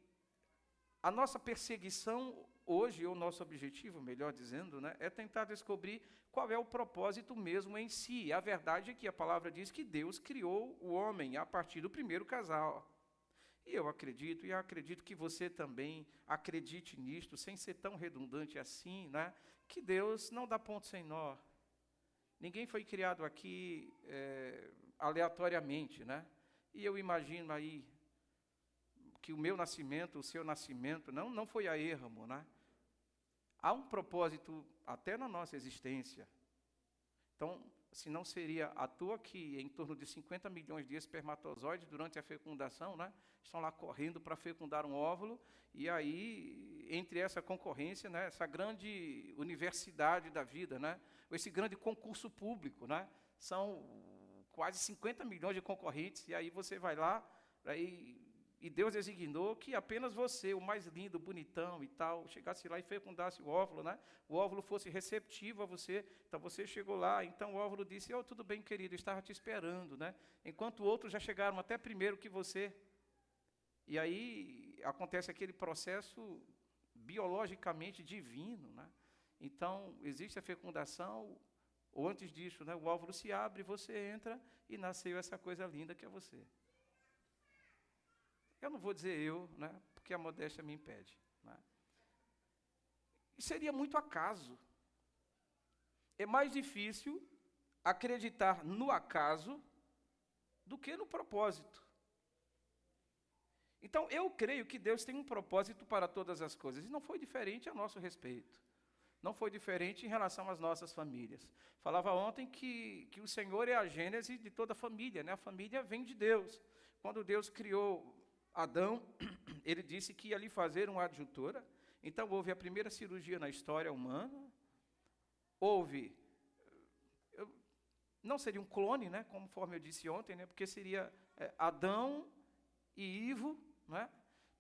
a nossa perseguição hoje, ou nosso objetivo, melhor dizendo, né, é tentar descobrir qual é o propósito mesmo em si. A verdade é que a palavra diz que Deus criou o homem a partir do primeiro casal. E eu acredito, e acredito que você também acredite nisto, sem ser tão redundante assim, né, que Deus não dá ponto sem nó. Ninguém foi criado aqui aleatoriamente, né? E eu imagino aí que o meu nascimento, o seu nascimento, não foi a ermo, né? Há um propósito até na nossa existência. Então, se não seria à toa que em torno de 50 milhões de espermatozoides durante a fecundação, né, estão lá correndo para fecundar um óvulo, e aí, entre essa concorrência, né, essa grande universidade da vida, né, esse grande concurso público, né, são quase 50 milhões de concorrentes, e aí você vai lá, e Deus designou que apenas você, o mais lindo, bonitão e tal, chegasse lá e fecundasse o óvulo, né? O óvulo fosse receptivo a você, então você chegou lá, então o óvulo disse, tudo bem, querido, eu estava te esperando, né? Enquanto outros já chegaram até primeiro que você. E aí acontece aquele processo biologicamente divino, né? Então, existe a fecundação, ou antes disso, né, o óvulo se abre, você entra e nasceu essa coisa linda que é você. Eu não vou dizer eu, né, porque a modéstia me impede. Né? E seria muito acaso. É mais difícil acreditar no acaso do que no propósito. Então, eu creio que Deus tem um propósito para todas as coisas. E não foi diferente a nosso respeito. Não foi diferente em relação às nossas famílias. Falava ontem que o Senhor é a gênese de toda a família. Né? A família vem de Deus. Quando Deus criou Adão, ele disse que ia lhe fazer uma adjutora. Então, houve a primeira cirurgia na história humana. Houve, não seria um clone, né, conforme eu disse ontem, né, porque seria Adão e Ivo, né,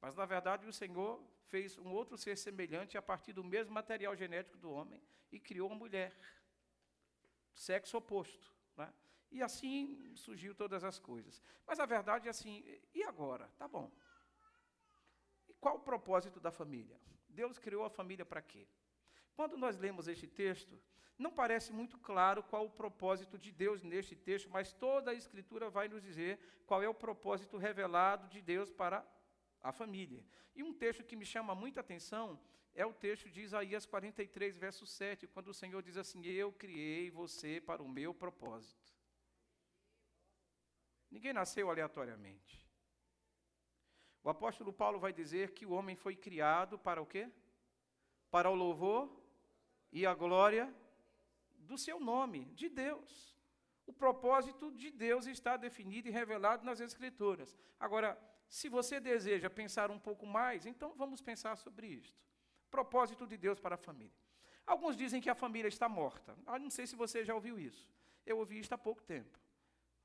mas, na verdade, o Senhor fez um outro ser semelhante a partir do mesmo material genético do homem e criou uma mulher, sexo oposto, né? E assim surgiu todas as coisas. Mas a verdade é assim, e agora? Tá bom. E qual o propósito da família? Deus criou a família para quê? Quando nós lemos este texto, não parece muito claro qual o propósito de Deus neste texto, mas toda a Escritura vai nos dizer qual é o propósito revelado de Deus para a família. E um texto que me chama muita atenção é o texto de Isaías 43, verso 7, quando o Senhor diz assim, eu criei você para o meu propósito. Ninguém nasceu aleatoriamente. O apóstolo Paulo vai dizer que o homem foi criado para o quê? Para o louvor e a glória do seu nome, de Deus. O propósito de Deus está definido e revelado nas Escrituras. Agora, se você deseja pensar um pouco mais, então vamos pensar sobre isto. Propósito de Deus para a família. Alguns dizem que a família está morta. Eu não sei se você já ouviu isso. Eu ouvi isso há pouco tempo.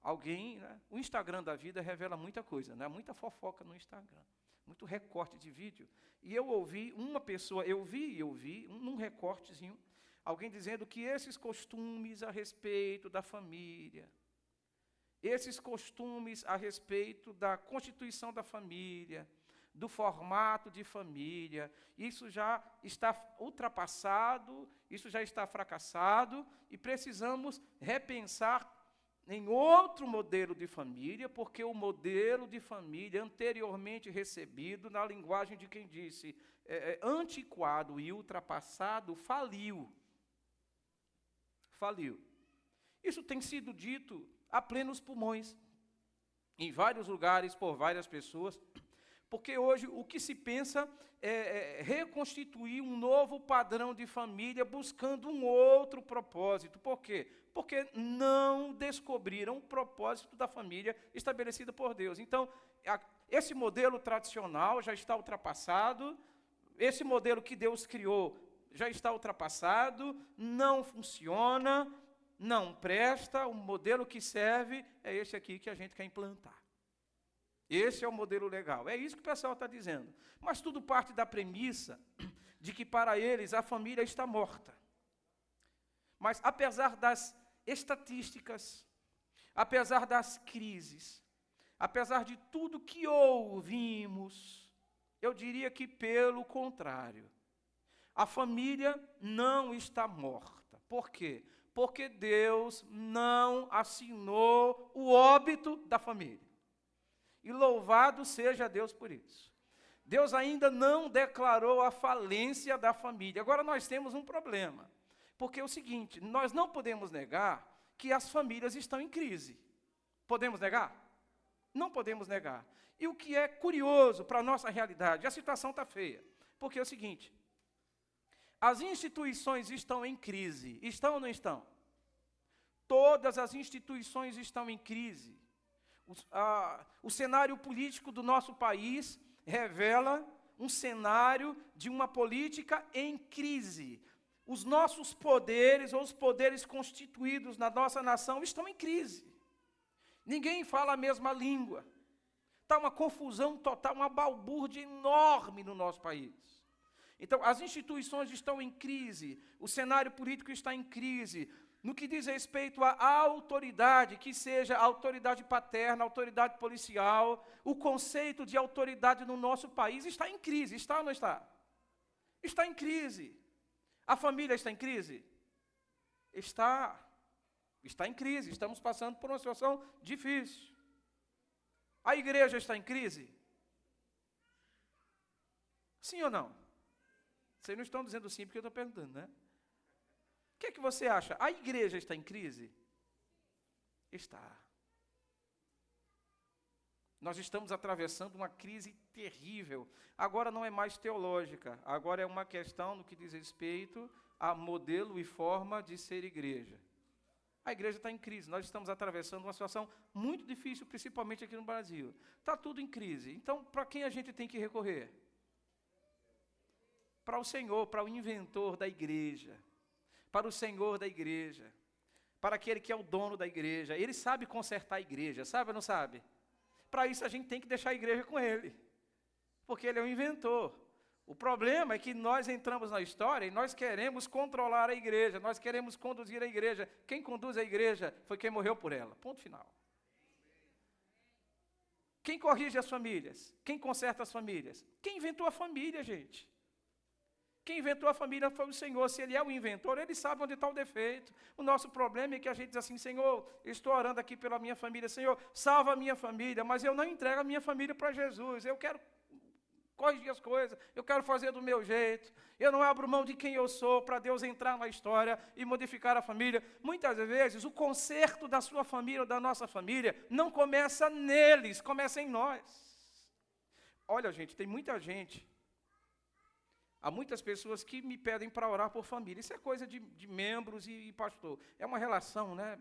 Alguém, né, o Instagram da vida revela muita coisa, né, muita fofoca no Instagram, muito recorte de vídeo. E eu ouvi uma pessoa, eu vi num recortezinho, alguém dizendo que esses costumes a respeito da família, esses costumes a respeito da constituição da família, do formato de família, isso já está ultrapassado, isso já está fracassado, e precisamos repensar em outro modelo de família, porque o modelo de família anteriormente recebido, na linguagem de quem disse, antiquado e ultrapassado, faliu. Faliu. Isso tem sido dito a plenos pulmões, em vários lugares, por várias pessoas, porque hoje o que se pensa é reconstituir um novo padrão de família, buscando um outro propósito. Por quê? Porque não descobriram o propósito da família estabelecida por Deus. Então, esse modelo tradicional já está ultrapassado, esse modelo que Deus criou já está ultrapassado, não funciona, não presta, o modelo que serve é esse aqui que a gente quer implantar. Esse é o modelo legal. É isso que o pessoal está dizendo. Mas tudo parte da premissa de que para eles a família está morta. Mas apesar das estatísticas, apesar das crises, apesar de tudo que ouvimos, Eu diria que pelo contrário. A família não está morta. Por quê? Porque Deus não assinou o óbito da família. E louvado seja Deus por isso. Deus ainda não declarou a falência da família. Agora nós temos um problema. Porque é o seguinte, nós não podemos negar que as famílias estão em crise. Podemos negar? Não podemos negar. E o que é curioso para a nossa realidade, a situação está feia. Porque é o seguinte, as instituições estão em crise. Estão ou não estão? Todas as instituições estão em crise. O cenário político do nosso país revela um cenário de uma política em crise. Os nossos poderes, ou os poderes constituídos na nossa nação, estão em crise. Ninguém fala a mesma língua. Está uma confusão total, uma balbúrdia enorme no nosso país. Então, as instituições estão em crise, o cenário político está em crise. No que diz respeito à autoridade, que seja a autoridade paterna, a autoridade policial, o conceito de autoridade no nosso país está em crise. Está ou não está? Está em crise. A família está em crise? Está. Está em crise. Estamos passando por uma situação difícil. A igreja está em crise? Sim ou não? Vocês não estão dizendo sim porque eu estou perguntando, né? O que é que você acha? A igreja está em crise? Está. Nós estamos atravessando uma crise terrível. Agora não é mais teológica, agora é uma questão no que diz respeito a modelo e forma de ser igreja. A igreja está em crise, nós estamos atravessando uma situação muito difícil, principalmente aqui no Brasil. Está tudo em crise. Então, para quem a gente tem que recorrer? Para o Senhor, para o inventor da igreja. Para o Senhor da igreja. Para aquele que é o dono da igreja. Ele sabe consertar a igreja, sabe ou não sabe? Para isso a gente tem que deixar a igreja com ele. Porque ele é o inventor. O problema é que nós entramos na história e nós queremos controlar a igreja, nós queremos conduzir a igreja. Quem conduz a igreja foi quem morreu por ela. Ponto final. Quem corrige as famílias? Quem conserta as famílias? Quem inventou a família, gente? Quem inventou a família foi o Senhor. Se Ele é o inventor, Ele sabe onde está o defeito. O nosso problema é que a gente diz assim, Senhor, eu estou orando aqui pela minha família. Senhor, salva a minha família, mas eu não entrego a minha família para Jesus. Eu quero corrigir as coisas, eu quero fazer do meu jeito. Eu não abro mão de quem eu sou para Deus entrar na história e modificar a família. Muitas vezes, o conserto da sua família ou da nossa família não começa neles, começa em nós. Olha, gente, tem muita gente. Há muitas pessoas que me pedem para orar por família. Isso é coisa de membros e pastor. É uma relação, né,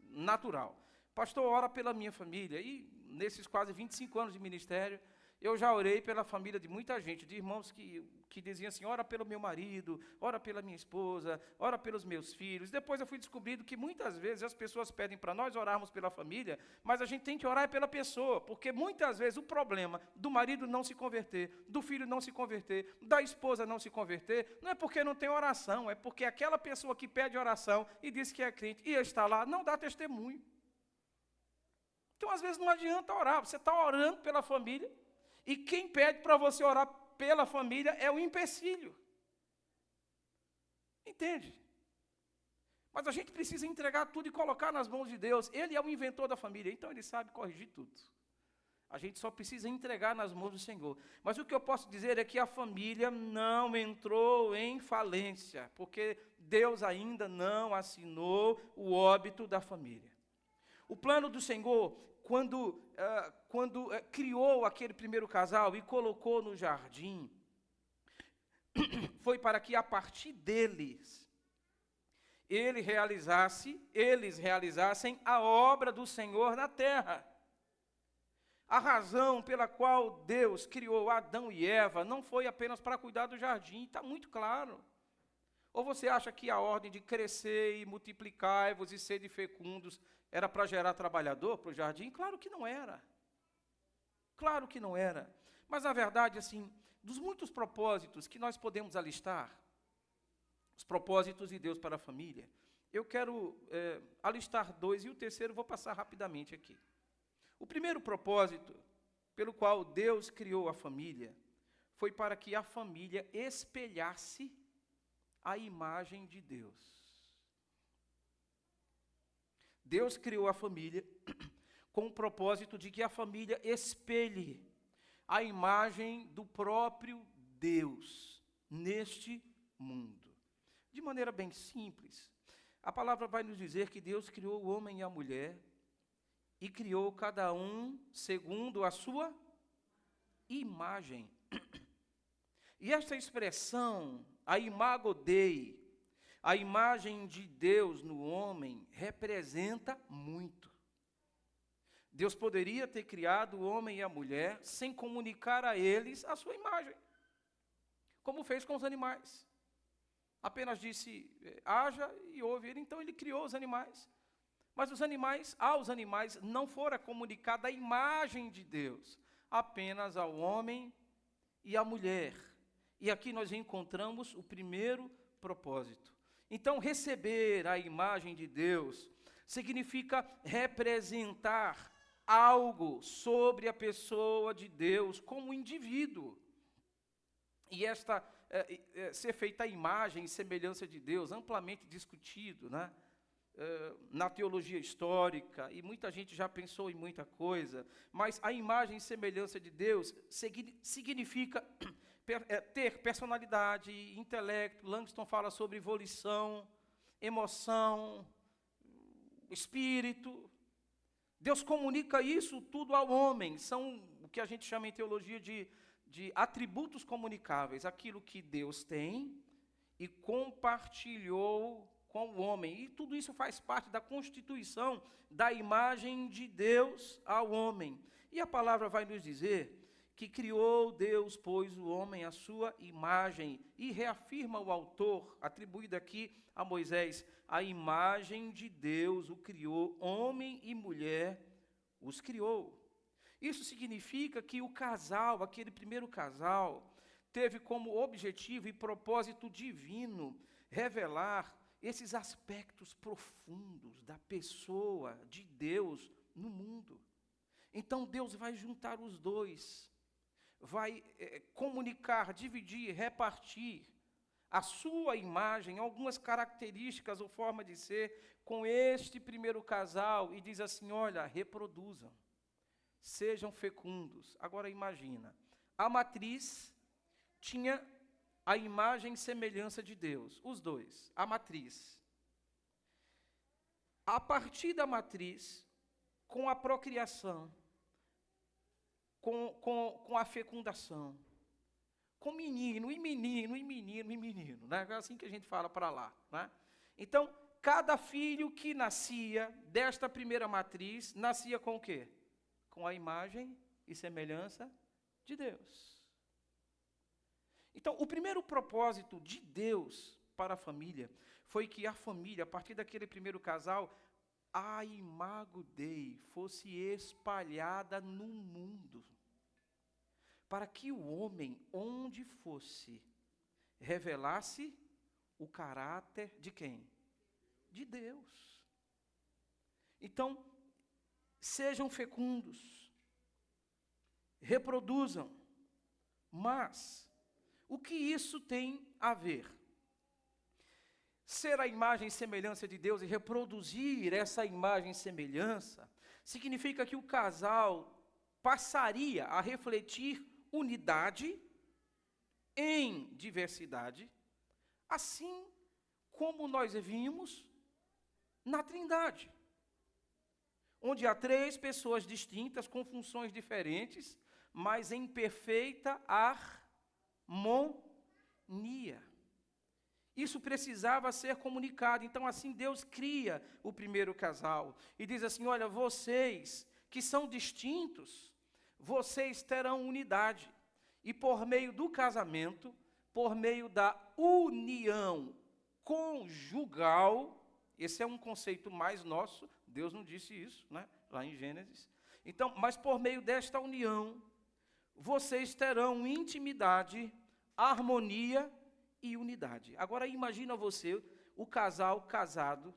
natural. Pastor, ora pela minha família. E nesses quase 25 anos de ministério, eu já orei pela família de muita gente, de irmãos que diziam assim, ora pelo meu marido, ora pela minha esposa, ora pelos meus filhos. Depois eu fui descobrindo que muitas vezes as pessoas pedem para nós orarmos pela família, mas a gente tem que orar pela pessoa, porque muitas vezes o problema do marido não se converter, do filho não se converter, da esposa não se converter, não é porque não tem oração, é porque aquela pessoa que pede oração e diz que é crente e está lá, não dá testemunho. Então, às vezes, não adianta orar, você está orando pela família, e quem pede para você orar pela família é o empecilho. Entende? Mas a gente precisa entregar tudo e colocar nas mãos de Deus. Ele é o inventor da família, então Ele sabe corrigir tudo. A gente só precisa entregar nas mãos do Senhor. Mas o que eu posso dizer é que a família não entrou em falência, porque Deus ainda não assinou o óbito da família. O plano do Senhor, quando criou aquele primeiro casal e colocou no jardim, foi para que a partir deles, eles realizassem a obra do Senhor na terra. A razão pela qual Deus criou Adão e Eva não foi apenas para cuidar do jardim, está muito claro. Ou você acha que a ordem de crescer e multiplicar-vos e sede fecundos era para gerar trabalhador para o jardim? Claro que não era. Claro que não era. Mas, na verdade, assim, dos muitos propósitos que nós podemos alistar, os propósitos de Deus para a família, eu quero alistar 2 e o terceiro vou passar rapidamente aqui. O primeiro propósito pelo qual Deus criou a família foi para que a família espelhasse a imagem de Deus. Deus criou a família com o propósito de que a família espelhe a imagem do próprio Deus neste mundo. De maneira bem simples, a palavra vai nos dizer que Deus criou o homem e a mulher e criou cada um segundo a sua imagem. E esta expressão, a imago Dei, a imagem de Deus no homem, representa muito. Deus poderia ter criado o homem e a mulher sem comunicar a eles a sua imagem, como fez com os animais. Apenas disse, haja e houve, então ele criou os animais. Mas aos animais não fora comunicada a imagem de Deus, apenas ao homem e à mulher. E aqui nós encontramos o primeiro propósito. Então, receber a imagem de Deus significa representar algo sobre a pessoa de Deus como indivíduo. E esta ser feita a imagem e semelhança de Deus, amplamente discutido, né? Na teologia histórica, e muita gente já pensou em muita coisa, mas a imagem e semelhança de Deus significa ter personalidade, intelecto. Langston fala sobre evolução, emoção, espírito. Deus comunica isso tudo ao homem. São o que a gente chama em teologia de atributos comunicáveis, aquilo que Deus tem e compartilhou com o homem. E tudo isso faz parte da constituição da imagem de Deus ao homem. E a palavra vai nos dizer que criou Deus, pois, o homem à sua imagem, e reafirma o autor, atribuído aqui a Moisés, a imagem de Deus o criou, homem e mulher os criou. Isso significa que o casal, aquele primeiro casal, teve como objetivo e propósito divino revelar esses aspectos profundos da pessoa de Deus no mundo. Então Deus vai juntar os dois, vai comunicar, dividir, repartir a sua imagem, algumas características ou forma de ser com este primeiro casal, e diz assim, olha, reproduzam, sejam fecundos. Agora imagina, a matriz tinha a imagem e semelhança de Deus, os dois, a matriz. A partir da matriz, com a procriação, com a fecundação, com menino, e menino, e menino, e menino, né? É assim que a gente fala para lá, né? Então, cada filho que nascia desta primeira matriz, nascia com o quê? Com a imagem e semelhança de Deus. Então, o primeiro propósito de Deus para a família foi que a família, a partir daquele primeiro casal, a imago Dei fosse espalhada no mundo, para que o homem, onde fosse, revelasse o caráter de quem? De Deus. Então, sejam fecundos, reproduzam, mas o que isso tem a ver? Ser a imagem e semelhança de Deus e reproduzir essa imagem e semelhança significa que o casal passaria a refletir unidade em diversidade, assim como nós vimos na Trindade, onde há 3 pessoas distintas com funções diferentes, mas em perfeita harmonia. Isso precisava ser comunicado. Então, assim, Deus cria o primeiro casal e diz assim, olha, vocês que são distintos, vocês terão unidade. E por meio do casamento, por meio da união conjugal, esse é um conceito mais nosso, Deus não disse isso, né? Lá em Gênesis. Então, mas por meio desta união, vocês terão intimidade, harmonia e unidade. Agora imagina você, o casal casado,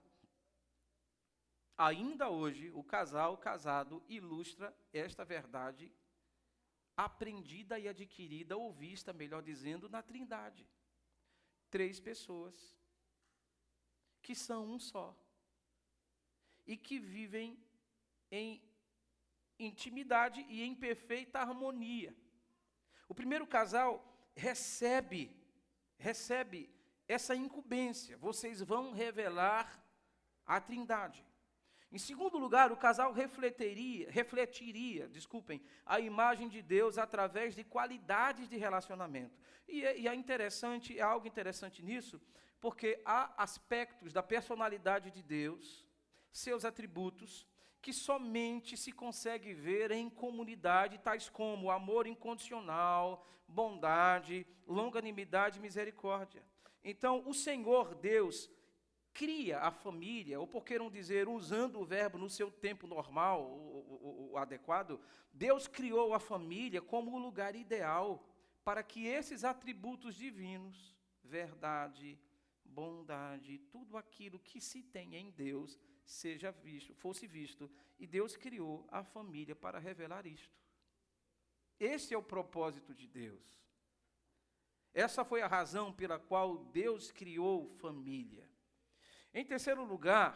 ainda hoje, o casal casado ilustra esta verdade aprendida e adquirida, ou vista, melhor dizendo, na Trindade. 3 pessoas que são um só e que vivem em intimidade e em perfeita harmonia. O primeiro casal recebe essa incumbência. Vocês vão revelar a Trindade. Em segundo lugar, o casal refletiria, a imagem de Deus através de qualidades de relacionamento. E é algo interessante nisso, porque há aspectos da personalidade de Deus, seus atributos, que somente se consegue ver em comunidade, tais como amor incondicional, bondade, longanimidade e misericórdia. Então, o Senhor Deus cria a família, ou por que não dizer, usando o verbo no seu tempo normal, o adequado, Deus criou a família como o lugar ideal para que esses atributos divinos, verdade, bondade, tudo aquilo que se tem em Deus, fosse visto, e Deus criou a família para revelar isto. Esse é o propósito de Deus. Essa foi a razão pela qual Deus criou família. Em terceiro lugar,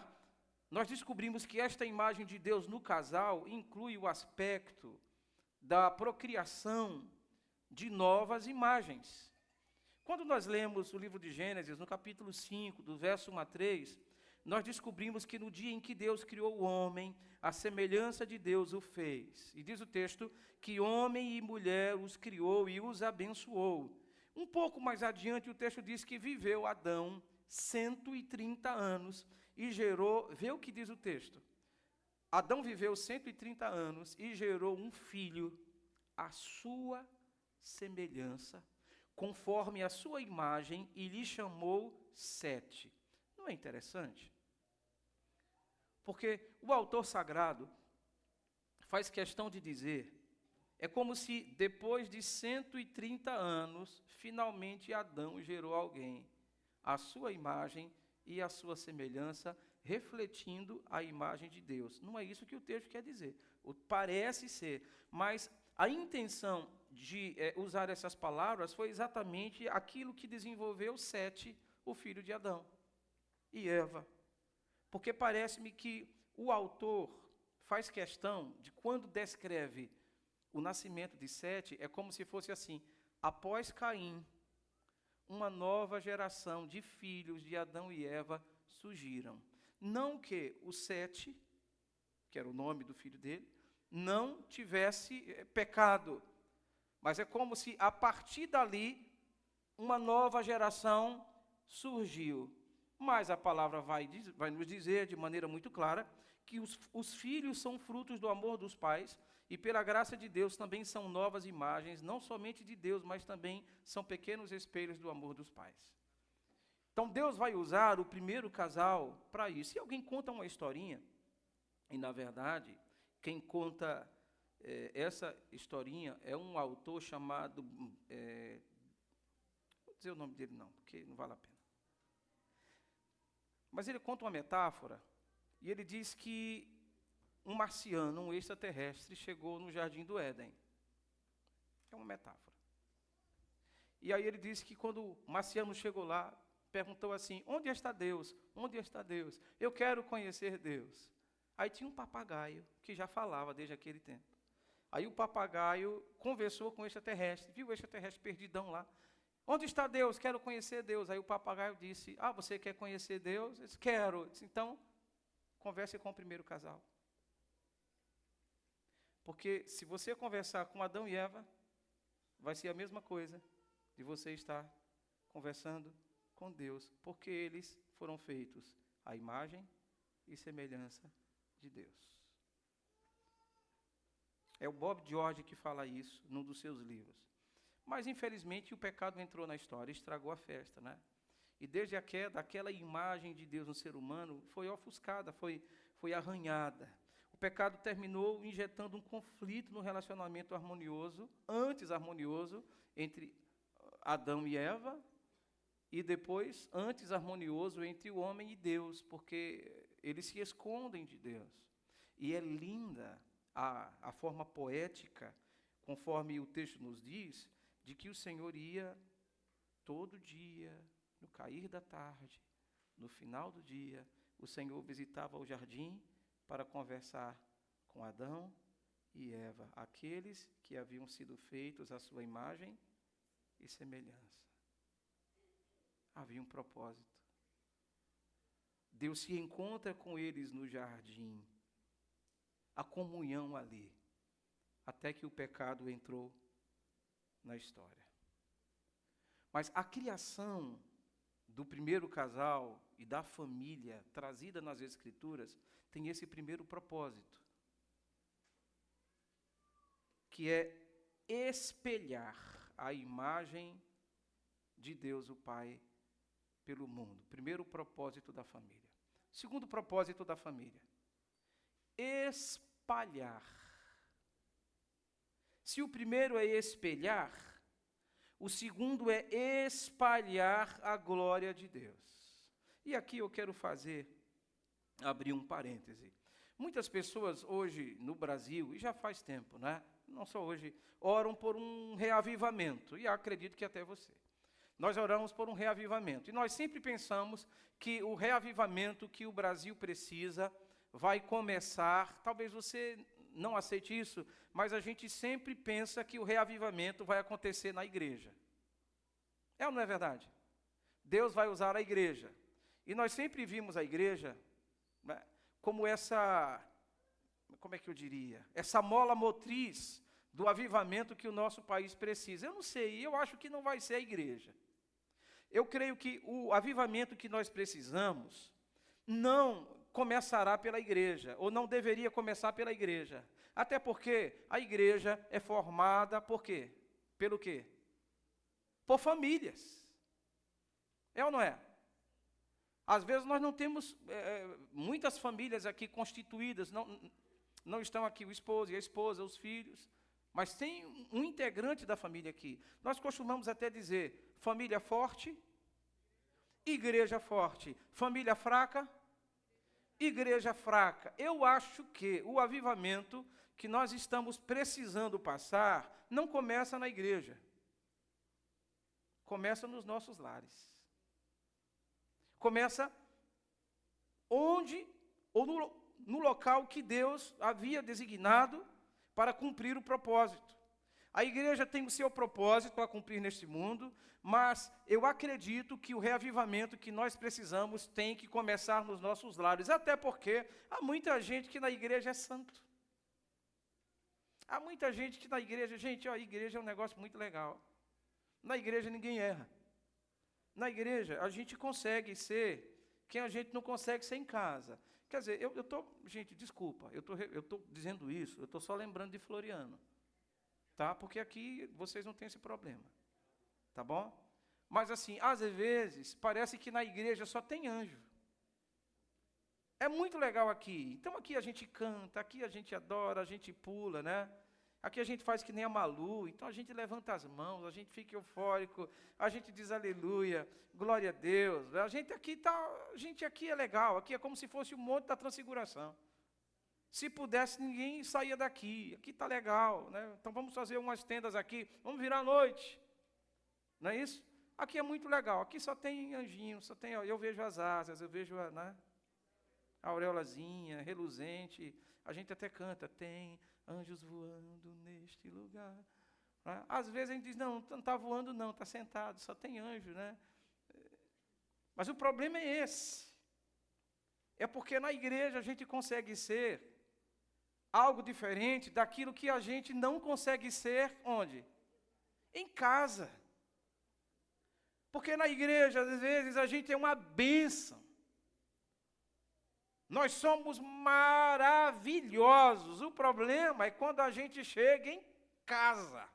nós descobrimos que esta imagem de Deus no casal inclui o aspecto da procriação de novas imagens. Quando nós lemos o livro de Gênesis, no capítulo 5, do verso 1 a 3, nós descobrimos que no dia em que Deus criou o homem, a semelhança de Deus o fez. E diz o texto que homem e mulher os criou e os abençoou. Um pouco mais adiante, o texto diz que viveu Adão 130 anos e gerou, vê o que diz o texto. Adão viveu 130 anos e gerou um filho à sua semelhança, conforme a sua imagem, e lhe chamou Sete. Não é interessante? Porque o autor sagrado faz questão de dizer, é como se depois de 130 anos, finalmente Adão gerou alguém, à sua imagem e à sua semelhança, refletindo a imagem de Deus. Não é isso que o texto quer dizer. Parece ser, mas a intenção de usar essas palavras foi exatamente aquilo que desenvolveu Sete, o filho de Adão e Eva. Porque parece-me que o autor faz questão de, quando descreve o nascimento de Sete, é como se fosse assim: após Caim, uma nova geração de filhos de Adão e Eva surgiram. Não que o Sete, que era o nome do filho dele, não tivesse pecado, mas é como se a partir dali uma nova geração surgiu. Mas a palavra vai nos dizer de maneira muito clara que os filhos são frutos do amor dos pais, e pela graça de Deus também são novas imagens, não somente de Deus, mas também são pequenos espelhos do amor dos pais. Então Deus vai usar o primeiro casal para isso. E alguém conta uma historinha, e na verdade, quem conta essa historinha é um autor chamado, não vou dizer o nome dele não, porque não vale a pena. Mas ele conta uma metáfora, e ele diz que um marciano, um extraterrestre, chegou no Jardim do Éden. É uma metáfora. E aí ele diz que quando o marciano chegou lá, perguntou assim: onde está Deus? Onde está Deus? Eu quero conhecer Deus. Aí tinha um papagaio que já falava desde aquele tempo. Aí o papagaio conversou com o extraterrestre, viu o extraterrestre perdidão lá. Onde está Deus? Quero conhecer Deus. Aí o papagaio disse: você quer conhecer Deus? Ele disse: quero. Ele disse: então, converse com o primeiro casal. Porque se você conversar com Adão e Eva, vai ser a mesma coisa de você estar conversando com Deus, porque eles foram feitos à imagem e semelhança de Deus. É o Bob George que fala isso num dos seus livros. Mas, infelizmente, o pecado entrou na história e estragou a festa, né? E desde a queda, aquela imagem de Deus no ser humano foi ofuscada, foi arranhada. O pecado terminou injetando um conflito no relacionamento harmonioso, antes harmonioso, entre Adão e Eva, e depois, antes harmonioso, entre o homem e Deus, porque eles se escondem de Deus. E é linda a forma poética conforme o texto nos diz, de que o Senhor ia todo dia, no cair da tarde, no final do dia, o Senhor visitava o jardim para conversar com Adão e Eva, aqueles que haviam sido feitos à sua imagem e semelhança. Havia um propósito. Deus se encontra com eles no jardim, a comunhão ali, até que o pecado entrou na história. Mas a criação do primeiro casal e da família trazida nas Escrituras tem esse primeiro propósito, que é espelhar a imagem de Deus o Pai pelo mundo. Primeiro propósito da família. Segundo propósito da família, espalhar. Se o primeiro é espelhar, o segundo é espalhar a glória de Deus. E aqui eu quero abrir um parêntese. Muitas pessoas hoje no Brasil, e já faz tempo, né? Não só hoje, oram por um reavivamento, e acredito que até você. Nós oramos por um reavivamento, e nós sempre pensamos que o reavivamento que o Brasil precisa vai começar, talvez você não aceite isso, mas a gente sempre pensa que o reavivamento vai acontecer na igreja. É ou não é verdade? Deus vai usar a igreja. E nós sempre vimos a igreja, né, como essa mola motriz do avivamento que o nosso país precisa. Eu não sei, eu acho que não vai ser a igreja. Eu creio que o avivamento que nós precisamos não começará pela igreja, ou não deveria começar pela igreja. Até porque a igreja é formada por quê? Pelo quê? Por famílias. É ou não é? Às vezes nós não temos muitas famílias aqui constituídas, não estão aqui o esposo e a esposa, os filhos, mas tem um integrante da família aqui. Nós costumamos até dizer, família forte, igreja forte. Família fraca, igreja fraca. Eu acho que o avivamento que nós estamos precisando passar não começa na igreja. Começa nos nossos lares. Começa onde, ou no local que Deus havia designado para cumprir o propósito. A igreja tem o seu propósito a cumprir neste mundo, mas eu acredito que o reavivamento que nós precisamos tem que começar nos nossos lares, até porque há muita gente que na igreja é santo. Há muita gente que na igreja, a igreja é um negócio muito legal. Na igreja ninguém erra. Na igreja a gente consegue ser quem a gente não consegue ser em casa. Quer dizer, gente, desculpa, eu estou dizendo isso, eu estou só lembrando de Floriano. Tá? Porque aqui vocês não têm esse problema. Tá bom? Mas assim, às vezes, parece que na igreja só tem anjo. É muito legal aqui. Então aqui a gente canta, aqui a gente adora, a gente pula, né? Aqui a gente faz que nem a Malu, então a gente levanta as mãos, a gente fica eufórico, a gente diz aleluia, glória a Deus. A gente aqui é legal, aqui é como se fosse o monte da transfiguração. Se pudesse, ninguém saía daqui. Aqui está legal, né? Então vamos fazer umas tendas aqui, vamos virar a noite. Não é isso? Aqui é muito legal, aqui só tem anjinho, eu vejo as asas, eu vejo a aureolazinha, reluzente. A gente até canta, tem anjos voando neste lugar. Né? Às vezes a gente diz, não está voando não, está sentado, só tem anjo, né? Mas o problema é esse. É porque na igreja a gente consegue ser algo diferente daquilo que a gente não consegue ser, onde? Em casa. Porque na igreja, às vezes, a gente é uma bênção. Nós somos maravilhosos. O problema é quando a gente chega em casa.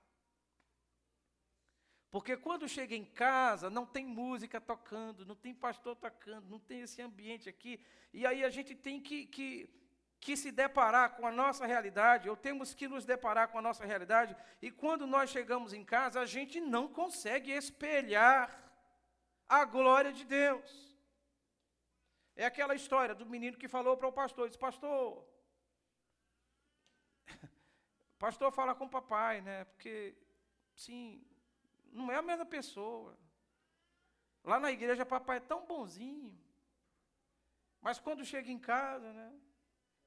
Porque quando chega em casa, não tem música tocando, não tem pastor tocando, não tem esse ambiente aqui. E aí a gente tem que se deparar com a nossa realidade, ou temos que nos deparar com a nossa realidade. E quando nós chegamos em casa, a gente não consegue espelhar a glória de Deus. É aquela história do menino que falou para o pastor, disse, pastor, pastor fala com o papai, né? Porque, sim, não é a mesma pessoa. Lá na igreja, papai é tão bonzinho. Mas quando chega em casa, né?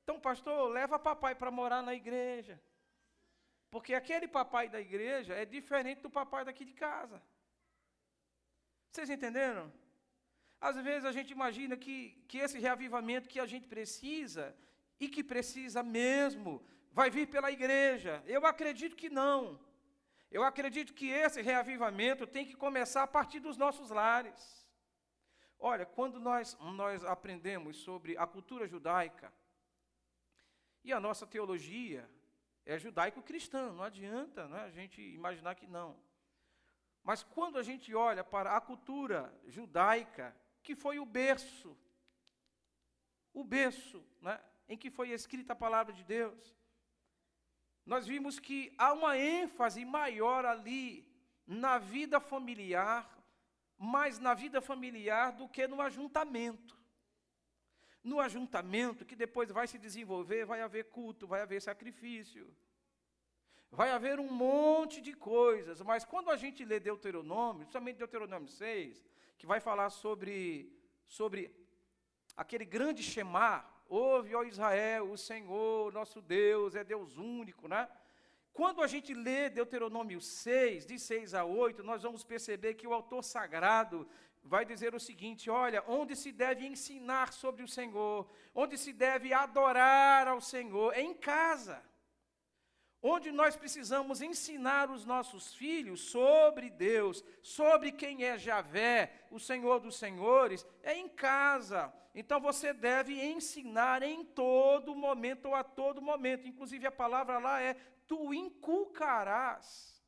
Então, pastor, leva papai para morar na igreja. Porque aquele papai da igreja é diferente do papai daqui de casa. Vocês entenderam? Às vezes a gente imagina que esse reavivamento que a gente precisa, e que precisa mesmo, vai vir pela igreja. Eu acredito que não. Eu acredito que esse reavivamento tem que começar a partir dos nossos lares. Olha, quando nós aprendemos sobre a cultura judaica, e a nossa teologia é judaico-cristã, não adianta, né, a gente imaginar que não. Mas quando a gente olha para a cultura judaica, que foi o berço, né, em que foi escrita a palavra de Deus, nós vimos que há uma ênfase maior ali na vida familiar, mais na vida familiar do que no ajuntamento. No ajuntamento, que depois vai se desenvolver, vai haver culto, vai haver sacrifício, vai haver um monte de coisas, mas quando a gente lê Deuteronômio, principalmente Deuteronômio 6, que vai falar sobre aquele grande Shema, ouve, ó Israel, o Senhor, nosso Deus, é Deus único, né? Quando a gente lê Deuteronômio 6, de 6 a 8, nós vamos perceber que o autor sagrado vai dizer o seguinte: olha, onde se deve ensinar sobre o Senhor, onde se deve adorar ao Senhor, é em casa. Onde nós precisamos ensinar os nossos filhos sobre Deus, sobre quem é Javé, o Senhor dos Senhores, é em casa. Então você deve ensinar em todo momento ou a todo momento. Inclusive a palavra lá é: tu inculcarás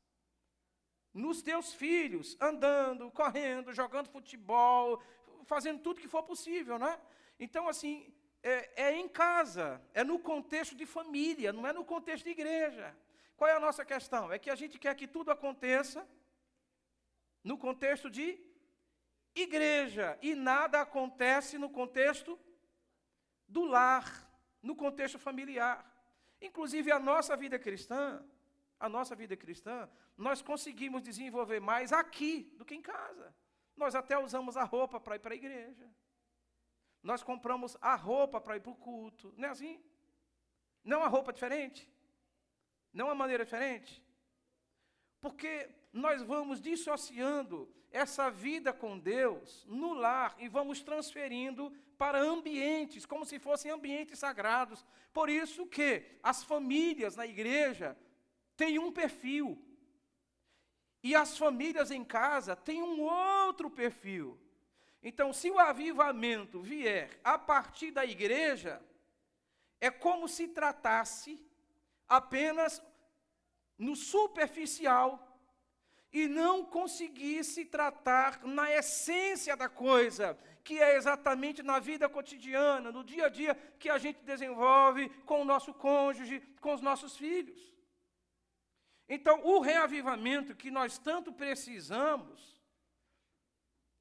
nos teus filhos, andando, correndo, jogando futebol, fazendo tudo que for possível, né? Então, assim, é em casa, é no contexto de família, não é no contexto de igreja. Qual é a nossa questão? É que a gente quer que tudo aconteça no contexto de igreja, e nada acontece no contexto do lar, no contexto familiar. Inclusive a nossa vida cristã, nós conseguimos desenvolver mais aqui do que em casa. Nós até usamos a roupa para ir para a igreja. Nós compramos a roupa para ir para o culto. Não é assim? Não é uma roupa diferente? Não é uma maneira diferente? Porque nós vamos dissociando essa vida com Deus no lar e vamos transferindo para ambientes, como se fossem ambientes sagrados. Por isso que as famílias na igreja têm um perfil. E as famílias em casa têm um outro perfil. Então, se o avivamento vier a partir da igreja, é como se tratasse apenas no superficial e não conseguisse tratar na essência da coisa, que é exatamente na vida cotidiana, no dia a dia que a gente desenvolve com o nosso cônjuge, com os nossos filhos. Então, o reavivamento que nós tanto precisamos,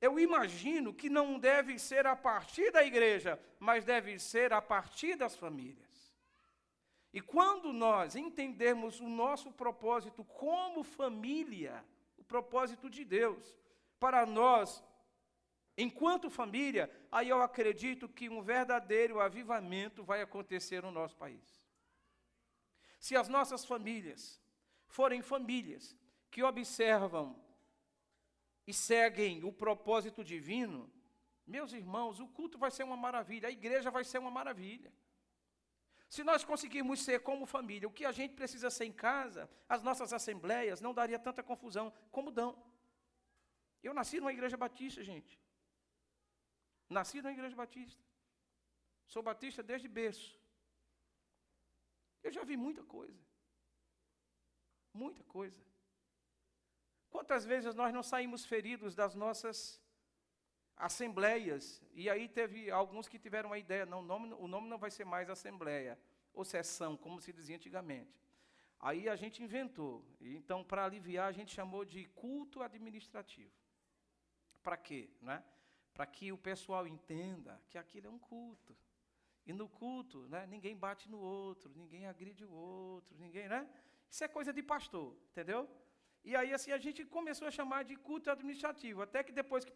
eu imagino que não deve ser a partir da igreja, mas deve ser a partir das famílias. E quando nós entendermos o nosso propósito como família, o propósito de Deus, para nós, enquanto família, aí eu acredito que um verdadeiro avivamento vai acontecer no nosso país. Se as nossas famílias forem famílias que observam e seguem o propósito divino, meus irmãos, o culto vai ser uma maravilha, a igreja vai ser uma maravilha. Se nós conseguirmos ser como família, o que a gente precisa ser em casa, as nossas assembleias não daria tanta confusão como dão. Eu nasci numa igreja batista, gente. Nasci numa igreja batista. Sou batista desde berço. Eu já vi muita coisa. Muita coisa. Quantas vezes nós não saímos feridos das nossas assembleias, e aí teve alguns que tiveram uma ideia, não, o nome não vai ser mais assembleia, ou sessão, como se dizia antigamente. Aí a gente inventou, e então para aliviar a gente chamou de culto administrativo. Para quê? Né? Para que o pessoal entenda que aquilo é um culto. E no culto, né, ninguém bate no outro, ninguém agride o outro, ninguém, né? Isso é coisa de pastor, entendeu? E aí, assim, a gente começou a chamar de culto administrativo, até que depois que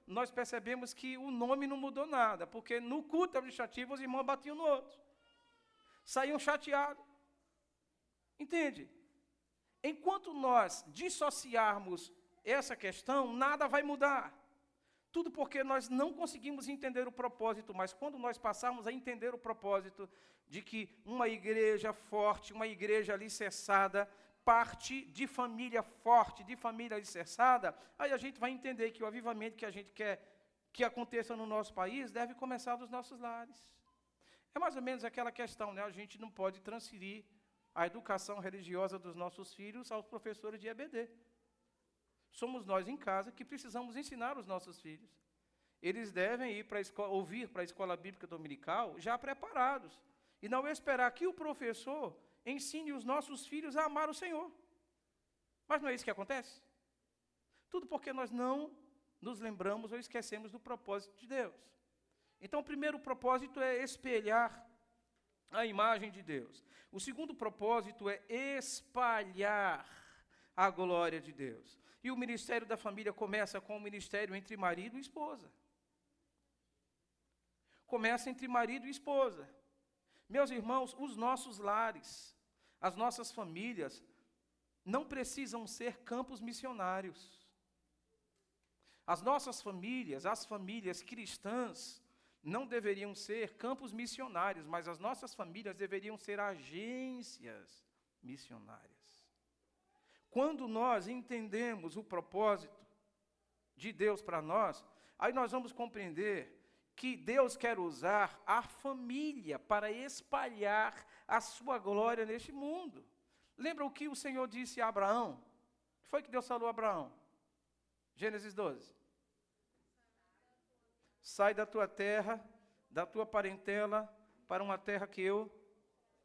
nós percebemos que o nome não mudou nada, porque no culto administrativo os irmãos batiam no outro, saíam chateados. Entende? Enquanto nós dissociarmos essa questão, nada vai mudar. Tudo porque nós não conseguimos entender o propósito, mas quando nós passarmos a entender o propósito de que uma igreja forte, uma igreja alicerçada, parte de família forte, de família alicerçada, aí a gente vai entender que o avivamento que a gente quer que aconteça no nosso país deve começar dos nossos lares. É mais ou menos aquela questão, né? A gente não pode transferir a educação religiosa dos nossos filhos aos professores de EBD. Somos nós em casa que precisamos ensinar os nossos filhos. Eles devem ir para a escola, ouvir para a escola bíblica dominical já preparados. E não esperar que o professor ensine os nossos filhos a amar o Senhor. Mas não é isso que acontece? Tudo porque nós não nos lembramos ou esquecemos do propósito de Deus. Então, o primeiro propósito é espelhar a imagem de Deus. O segundo propósito é espalhar a glória de Deus. E o ministério da família começa com o ministério entre marido e esposa. Começa entre marido e esposa. Meus irmãos, os nossos lares, as nossas famílias, não precisam ser campos missionários. As nossas famílias, as famílias cristãs, não deveriam ser campos missionários, mas as nossas famílias deveriam ser agências missionárias. Quando nós entendemos o propósito de Deus para nós, aí nós vamos compreender que Deus quer usar a família para espalhar a sua glória neste mundo. Lembra o que o Senhor disse a Abraão? O que foi que Deus falou a Abraão? Gênesis 12. Sai da tua terra, da tua parentela, para uma terra que eu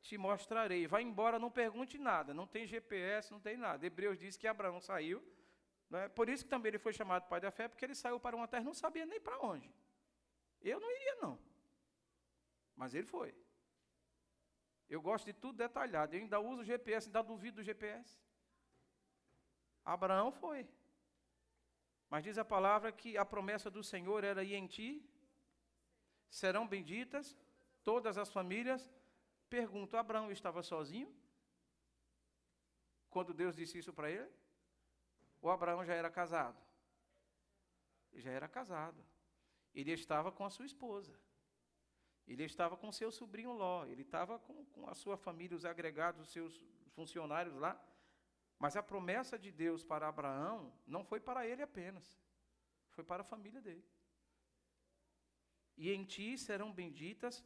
te mostrarei. Vai embora, não pergunte nada, não tem GPS, não tem nada. Hebreus diz que Abraão saiu, né? Por isso que também ele foi chamado pai da fé, porque ele saiu para uma terra, não sabia nem para onde. Eu não iria, não. Mas ele foi. Eu gosto de tudo detalhado, eu ainda uso o GPS, ainda duvido do GPS. Abraão foi. Mas diz a palavra que a promessa do Senhor era: e em ti serão benditas todas as famílias. Pergunto, Abraão estava sozinho quando Deus disse isso para ele? Ou Abraão já era casado? Ele já era casado. Ele estava com a sua esposa. Ele estava com seu sobrinho Ló. Ele estava com a sua família, os agregados, os seus funcionários lá. Mas a promessa de Deus para Abraão não foi para ele apenas. Foi para a família dele. E em ti serão benditas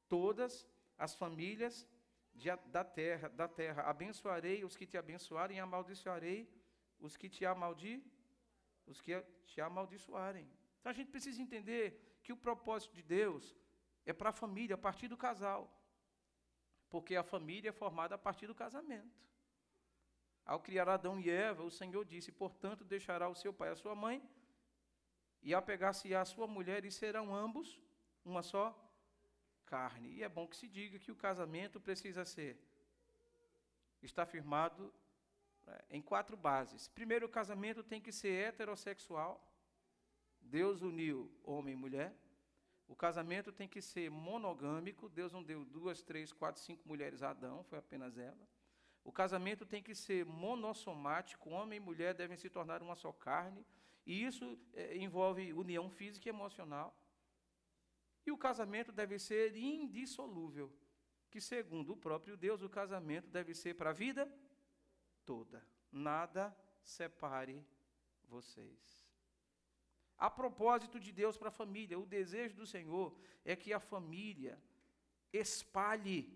todas as famílias da terra. Abençoarei os que te abençoarem, e amaldiçoarei os que te amaldiçoarem. Então a gente precisa entender que o propósito de Deus é para a família, a partir do casal. Porque a família é formada a partir do casamento. Ao criar Adão e Eva, o Senhor disse: portanto, deixará o seu pai e a sua mãe, e apegar-se-á a sua mulher, e serão ambos uma só carne. E é bom que se diga que o casamento precisa estar firmado em 4 bases. Primeiro, o casamento tem que ser heterossexual. Deus uniu homem e mulher. O casamento tem que ser monogâmico. Deus não deu 2, 3, 4, 5 mulheres a Adão, foi apenas ela. O casamento tem que ser monossomático. Homem e mulher devem se tornar uma só carne. E isso envolve união física e emocional. E o casamento deve ser indissolúvel, que segundo o próprio Deus, o casamento deve ser para a vida toda. Nada separe vocês. A propósito de Deus para a família, o desejo do Senhor é que a família espalhe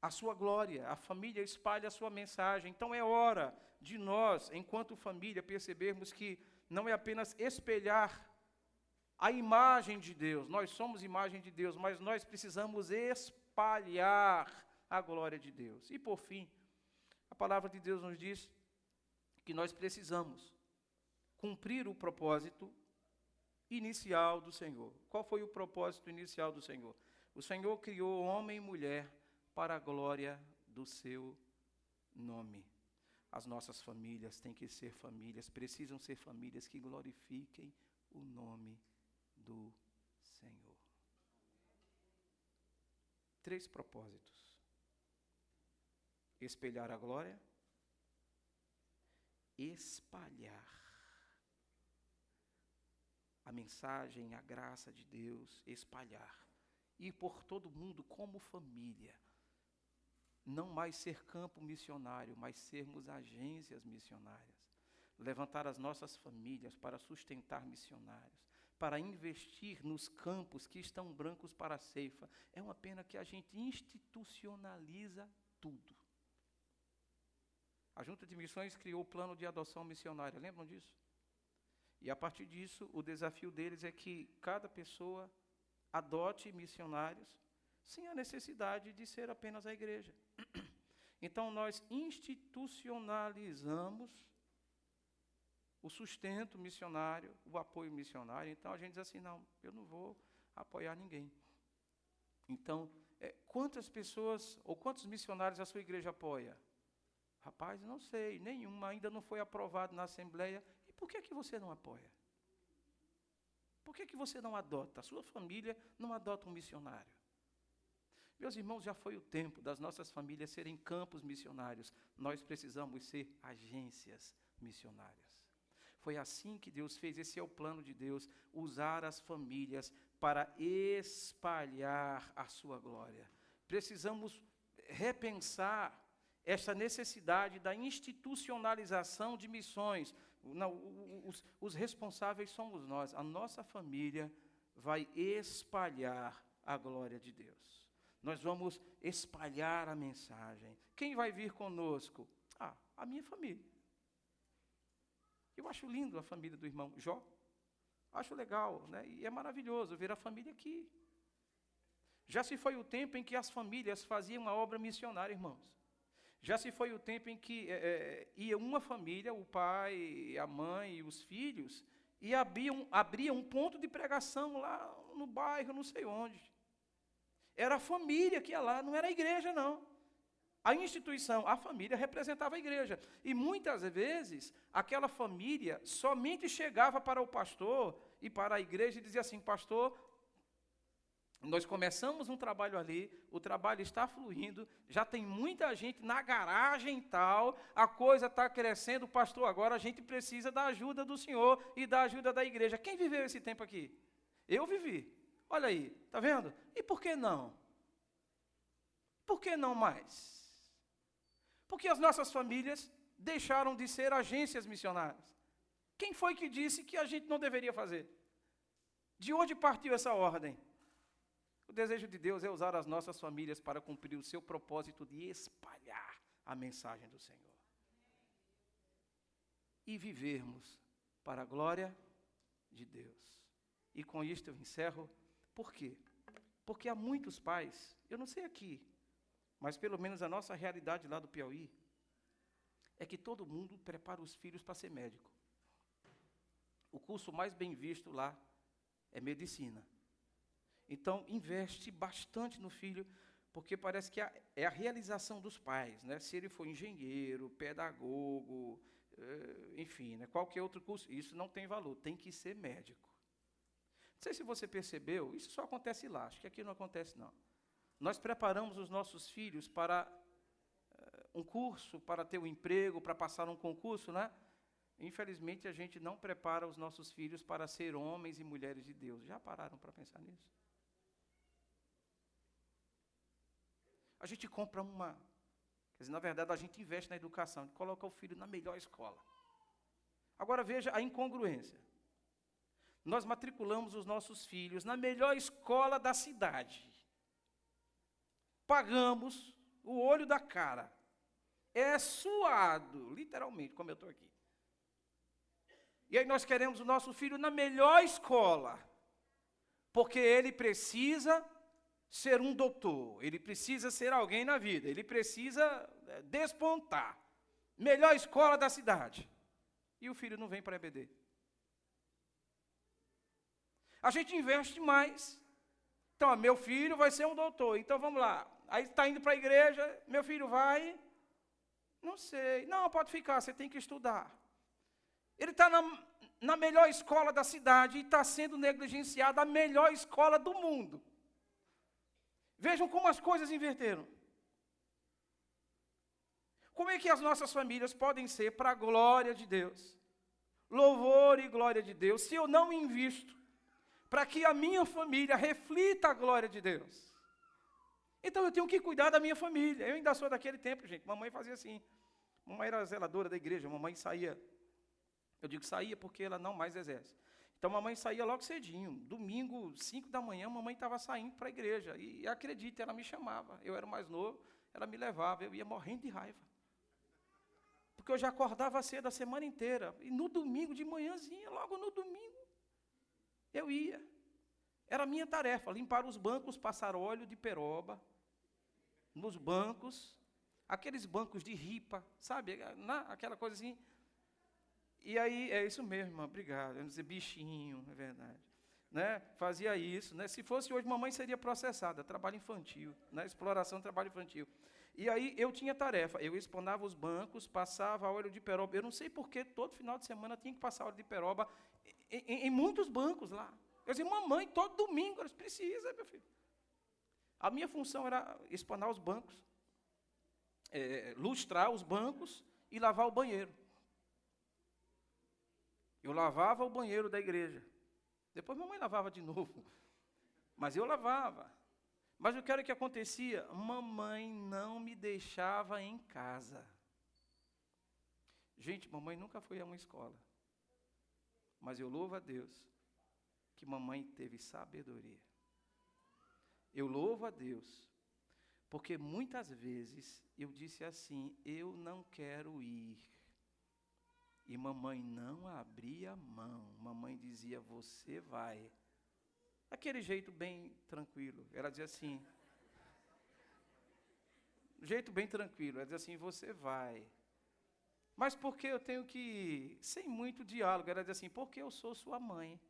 a sua glória, a família espalhe a sua mensagem. Então é hora de nós, enquanto família, percebermos que não é apenas espelhar a imagem de Deus, nós somos imagem de Deus, mas nós precisamos espalhar a glória de Deus. E por fim, a palavra de Deus nos diz que nós precisamos cumprir o propósito inicial do Senhor. Qual foi o propósito inicial do Senhor? O Senhor criou homem e mulher para a glória do seu nome. As nossas famílias têm que ser famílias, precisam ser famílias que glorifiquem o nome do Senhor. 3 propósitos: espelhar a glória, espalhar a mensagem, a graça de Deus, espalhar, ir por todo mundo como família. Não mais ser campo missionário, mas sermos agências missionárias. Levantar as nossas famílias para sustentar missionários, para investir nos campos que estão brancos para a ceifa. É uma pena que a gente institucionaliza tudo. A Junta de Missões criou o plano de adoção missionária, lembram disso? E a partir disso, o desafio deles é que cada pessoa adote missionários sem a necessidade de ser apenas a igreja. Então, nós institucionalizamos o sustento missionário, o apoio missionário. Então, a gente diz assim, não, eu não vou apoiar ninguém. Então, quantas pessoas ou quantos missionários a sua igreja apoia? Rapaz, não sei, nenhuma, ainda não foi aprovado na Assembleia. E por que você não apoia? Por que você não adota? A sua família não adota um missionário. Meus irmãos, já foi o tempo das nossas famílias serem campos missionários. Nós precisamos ser agências missionárias. Foi assim que Deus fez, esse é o plano de Deus, usar as famílias para espalhar a sua glória. Precisamos repensar esta necessidade da institucionalização de missões. Não, os responsáveis somos nós. A nossa família vai espalhar a glória de Deus. Nós vamos espalhar a mensagem. Quem vai vir conosco? A minha família. Eu acho lindo a família do irmão Jó. Acho legal, né? E é maravilhoso ver a família aqui. Já se foi o tempo em que as famílias faziam uma obra missionária, irmãos. Já se foi o tempo em que ia uma família, o pai, a mãe e os filhos, e abriam um ponto de pregação lá no bairro, não sei onde. Era a família que ia lá, não era a igreja, não. A instituição, a família representava a igreja. E muitas vezes, aquela família somente chegava para o pastor e para a igreja e dizia assim, pastor, nós começamos um trabalho ali, o trabalho está fluindo, já tem muita gente na garagem e tal, a coisa está crescendo, pastor, agora a gente precisa da ajuda do Senhor e da ajuda da igreja. Quem viveu esse tempo aqui? Eu vivi. Olha aí, está vendo? E por que não? Por que não mais? Porque as nossas famílias deixaram de ser agências missionárias. Quem foi que disse que a gente não deveria fazer? De onde partiu essa ordem? O desejo de Deus é usar as nossas famílias para cumprir o seu propósito de espalhar a mensagem do Senhor. E vivermos para a glória de Deus. E com isto eu encerro. Por quê? Porque há muitos pais, eu não sei aqui, mas pelo menos a nossa realidade lá do Piauí, é que todo mundo prepara os filhos para ser médico. O curso mais bem visto lá é medicina. Então, investe bastante no filho, porque parece que é a realização dos pais, né? Se ele for engenheiro, pedagogo, enfim, né? Qualquer outro curso, isso não tem valor, tem que ser médico. Não sei se você percebeu, isso só acontece lá, acho que aqui não acontece não. Nós preparamos os nossos filhos para um curso, para ter um emprego, para passar um concurso, né? Infelizmente, a gente não prepara os nossos filhos para ser homens e mulheres de Deus. Já pararam para pensar nisso? A gente compra quer dizer, na verdade, a gente investe na educação, a gente coloca o filho na melhor escola. Agora, veja a incongruência. Nós matriculamos os nossos filhos na melhor escola da cidade. Pagamos o olho da cara. É suado, literalmente, como eu estou aqui. E aí nós queremos o nosso filho na melhor escola, porque ele precisa ser um doutor, ele precisa ser alguém na vida, ele precisa despontar. Melhor escola da cidade. E o filho não vem para a EBD. A gente investe mais. Então, meu filho vai ser um doutor, então vamos lá. Aí está indo para a igreja, meu filho vai, não sei. Não, pode ficar, você tem que estudar. Ele está na melhor escola da cidade e está sendo negligenciado a melhor escola do mundo. Vejam como as coisas inverteram. Como é que as nossas famílias podem ser para a glória de Deus? Louvor e glória de Deus, se eu não invisto para que a minha família reflita a glória de Deus. Então eu tenho que cuidar da minha família. Eu ainda sou daquele tempo, gente. Mamãe fazia assim. Mamãe era zeladora da igreja, mamãe saía. Eu digo saía porque ela não mais exerce. Então mamãe saía logo cedinho. Domingo, 5 da manhã, mamãe estava saindo para a igreja. E acredite, ela me chamava. Eu era mais novo, ela me levava. Eu ia morrendo de raiva. Porque eu já acordava cedo a semana inteira. E no domingo, de manhãzinha, logo no domingo, eu ia. Era a minha tarefa, limpar os bancos, passar óleo de peroba nos bancos, aqueles bancos de ripa, sabe? Aquela coisa assim. E aí, é isso mesmo, irmã, obrigado. Eu não dizer bichinho, é verdade. Né? Fazia isso. Né? Se fosse hoje, mamãe seria processada, trabalho infantil, né? Exploração de trabalho infantil. E aí, eu tinha tarefa, eu espanava os bancos, passava óleo de peroba. Eu não sei por que todo final de semana tinha que passar óleo de peroba em muitos bancos lá. Eu dizia, mamãe, todo domingo, eles precisam, meu filho. A minha função era espanar os bancos, lustrar os bancos e lavar o banheiro. Eu lavava o banheiro da igreja. Depois mamãe lavava de novo. Mas eu lavava. Mas o que era que acontecia? Mamãe não me deixava em casa. Gente, mamãe nunca foi a uma escola. Mas eu louvo a Deus que mamãe teve sabedoria. Eu louvo a Deus, porque muitas vezes eu disse assim, eu não quero ir. E mamãe não abria mão. Mamãe dizia, você vai. Aquele jeito bem tranquilo. Ela dizia assim, jeito bem tranquilo. Ela dizia assim, você vai. Mas por que eu tenho que ir? Sem muito diálogo. Ela dizia assim, porque eu sou sua mãe.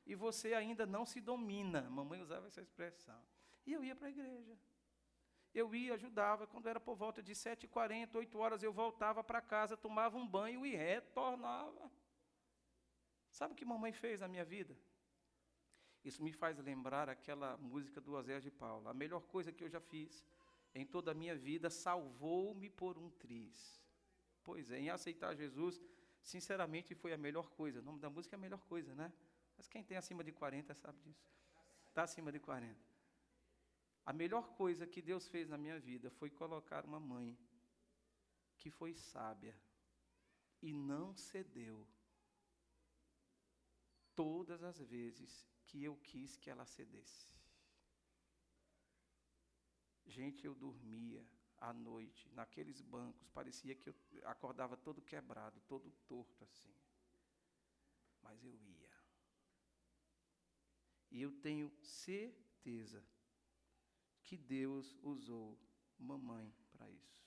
E você ainda não se domina. Mamãe usava essa expressão. E eu ia para a igreja. Eu ia, ajudava. Quando era por volta de 7h40, 8 horas, eu voltava para casa, tomava um banho e retornava. Sabe o que mamãe fez na minha vida? Isso me faz lembrar aquela música do Oséias de Paula. A melhor coisa que eu já fiz em toda a minha vida, salvou-me por um triz. Pois é, em aceitar Jesus, sinceramente, foi a melhor coisa. O nome da música é a melhor coisa, né? Mas quem tem acima de 40 sabe disso. Está acima de 40. A melhor coisa que Deus fez na minha vida foi colocar uma mãe que foi sábia e não cedeu todas as vezes que eu quis que ela cedesse. Gente, eu dormia à noite naqueles bancos, parecia que eu acordava todo quebrado, todo torto assim. Mas eu ia. E eu tenho certeza que Deus usou mamãe para isso.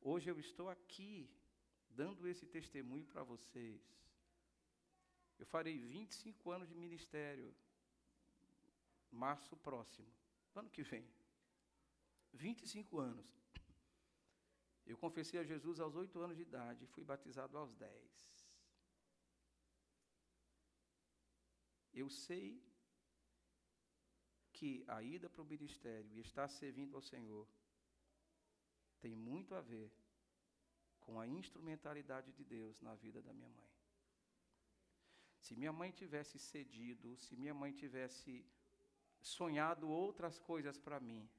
Hoje eu estou aqui dando esse testemunho para vocês. Eu farei 25 anos de ministério, março próximo, ano que vem. 25 anos. Eu confessei a Jesus aos 8 anos de idade e fui batizado aos 10. Eu sei que a ida para o ministério e estar servindo ao Senhor tem muito a ver com a instrumentalidade de Deus na vida da minha mãe. Se minha mãe tivesse cedido, se minha mãe tivesse sonhado outras coisas para mim,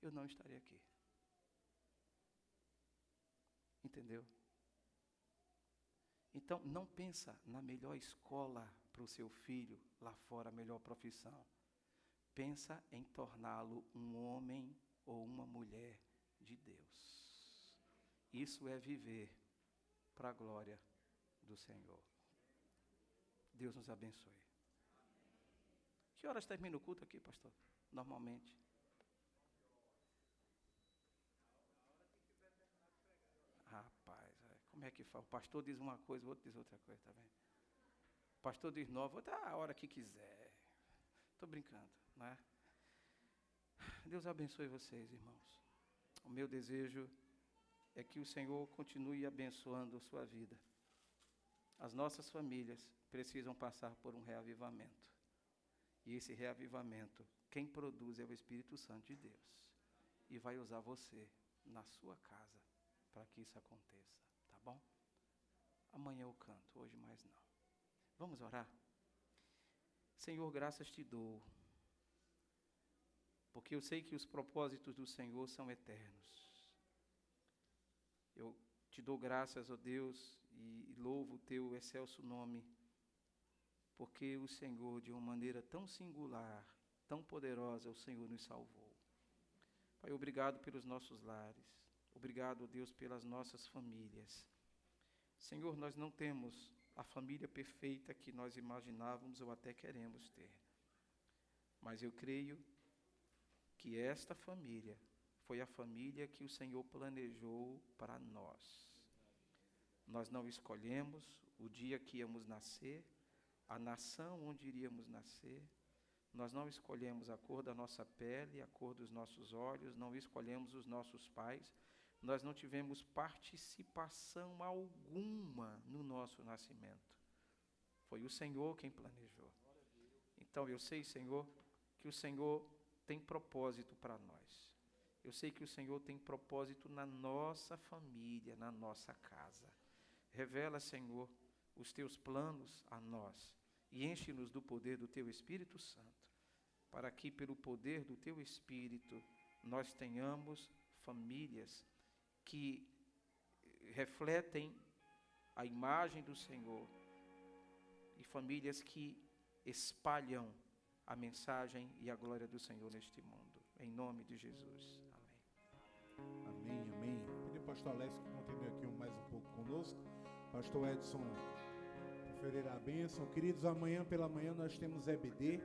eu não estaria aqui. Entendeu? Então, não pensa na melhor escola para o seu filho, lá fora, a melhor profissão. Pensa em torná-lo um homem ou uma mulher de Deus. Isso é viver para a glória do Senhor. Deus nos abençoe. Que horas termina o culto aqui, pastor? Normalmente. Rapaz, como é que fala? O pastor diz uma coisa, o outro diz outra coisa, tá vendo? O pastor diz 9, outro a hora que quiser. Estou brincando, não é? Deus abençoe vocês, irmãos. O meu desejo é que o Senhor continue abençoando a sua vida. As nossas famílias precisam passar por um reavivamento. E esse reavivamento, quem produz é o Espírito Santo de Deus. E vai usar você na sua casa para que isso aconteça, tá bom? Amanhã eu canto, hoje mais não. Vamos orar? Senhor, graças te dou, porque eu sei que os propósitos do Senhor são eternos. Eu te dou graças, ó Deus, e louvo o teu excelso nome, porque o Senhor, de uma maneira tão singular, tão poderosa, o Senhor nos salvou. Pai, obrigado pelos nossos lares, obrigado, ó Deus, pelas nossas famílias. Senhor, nós não temos a família perfeita que nós imaginávamos ou até queremos ter, mas eu creio que esta família foi a família que o Senhor planejou para nós. Nós não escolhemos o dia que íamos nascer, a nação onde iríamos nascer. Nós não escolhemos a cor da nossa pele, a cor dos nossos olhos, não escolhemos os nossos pais. Nós não tivemos participação alguma no nosso nascimento. Foi o Senhor quem planejou. Então eu sei, Senhor, que o Senhor tem propósito para nós. Eu sei que o Senhor tem propósito na nossa família, na nossa casa. Revela, Senhor, os teus planos a nós e enche-nos do poder do teu Espírito Santo, para que, pelo poder do teu Espírito, nós tenhamos famílias que refletem a imagem do Senhor e famílias que espalham a mensagem e a glória do Senhor neste mundo. Em nome de Jesus. Amém, amém. Pedir ao pastor Alessio que continue aqui mais um pouco conosco. Pastor Edson proferirá a bênção. Queridos, amanhã pela manhã nós temos EBD,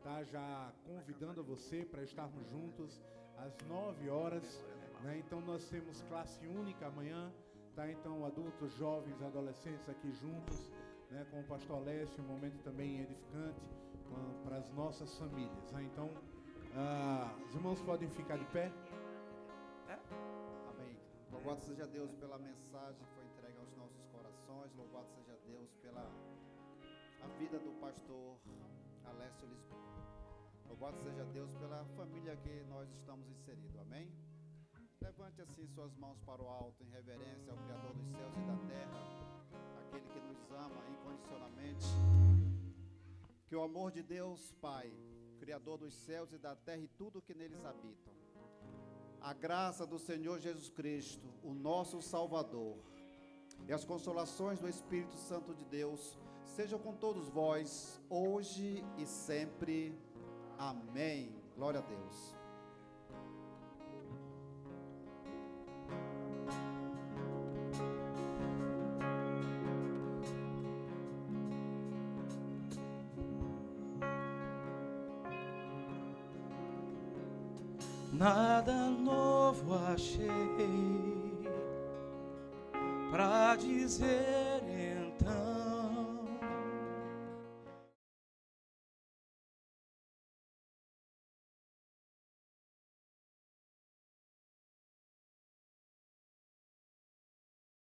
tá? Já convidando você para estarmos juntos às 9 horas, né? Então nós temos classe única amanhã, tá? Então adultos, jovens, adolescentes aqui juntos, né? Com o pastor Alessio, um momento também edificante para as nossas famílias, né? Então os irmãos podem ficar de pé. Amém. Louvado seja Deus pela mensagem que foi entregue aos nossos corações. Louvado seja Deus pela a vida do pastor Alessio Lisboa. Louvado seja Deus pela família que nós estamos inseridos. Amém? Levante assim suas mãos para o alto em reverência ao Criador dos céus e da terra, aquele que nos ama incondicionalmente. Que o amor de Deus, Pai, Criador dos céus e da terra e tudo que neles habitam, a graça do Senhor Jesus Cristo, o nosso Salvador, e as consolações do Espírito Santo de Deus sejam com todos vós, hoje e sempre. Amém. Glória a Deus. Nada novo achei pra dizer em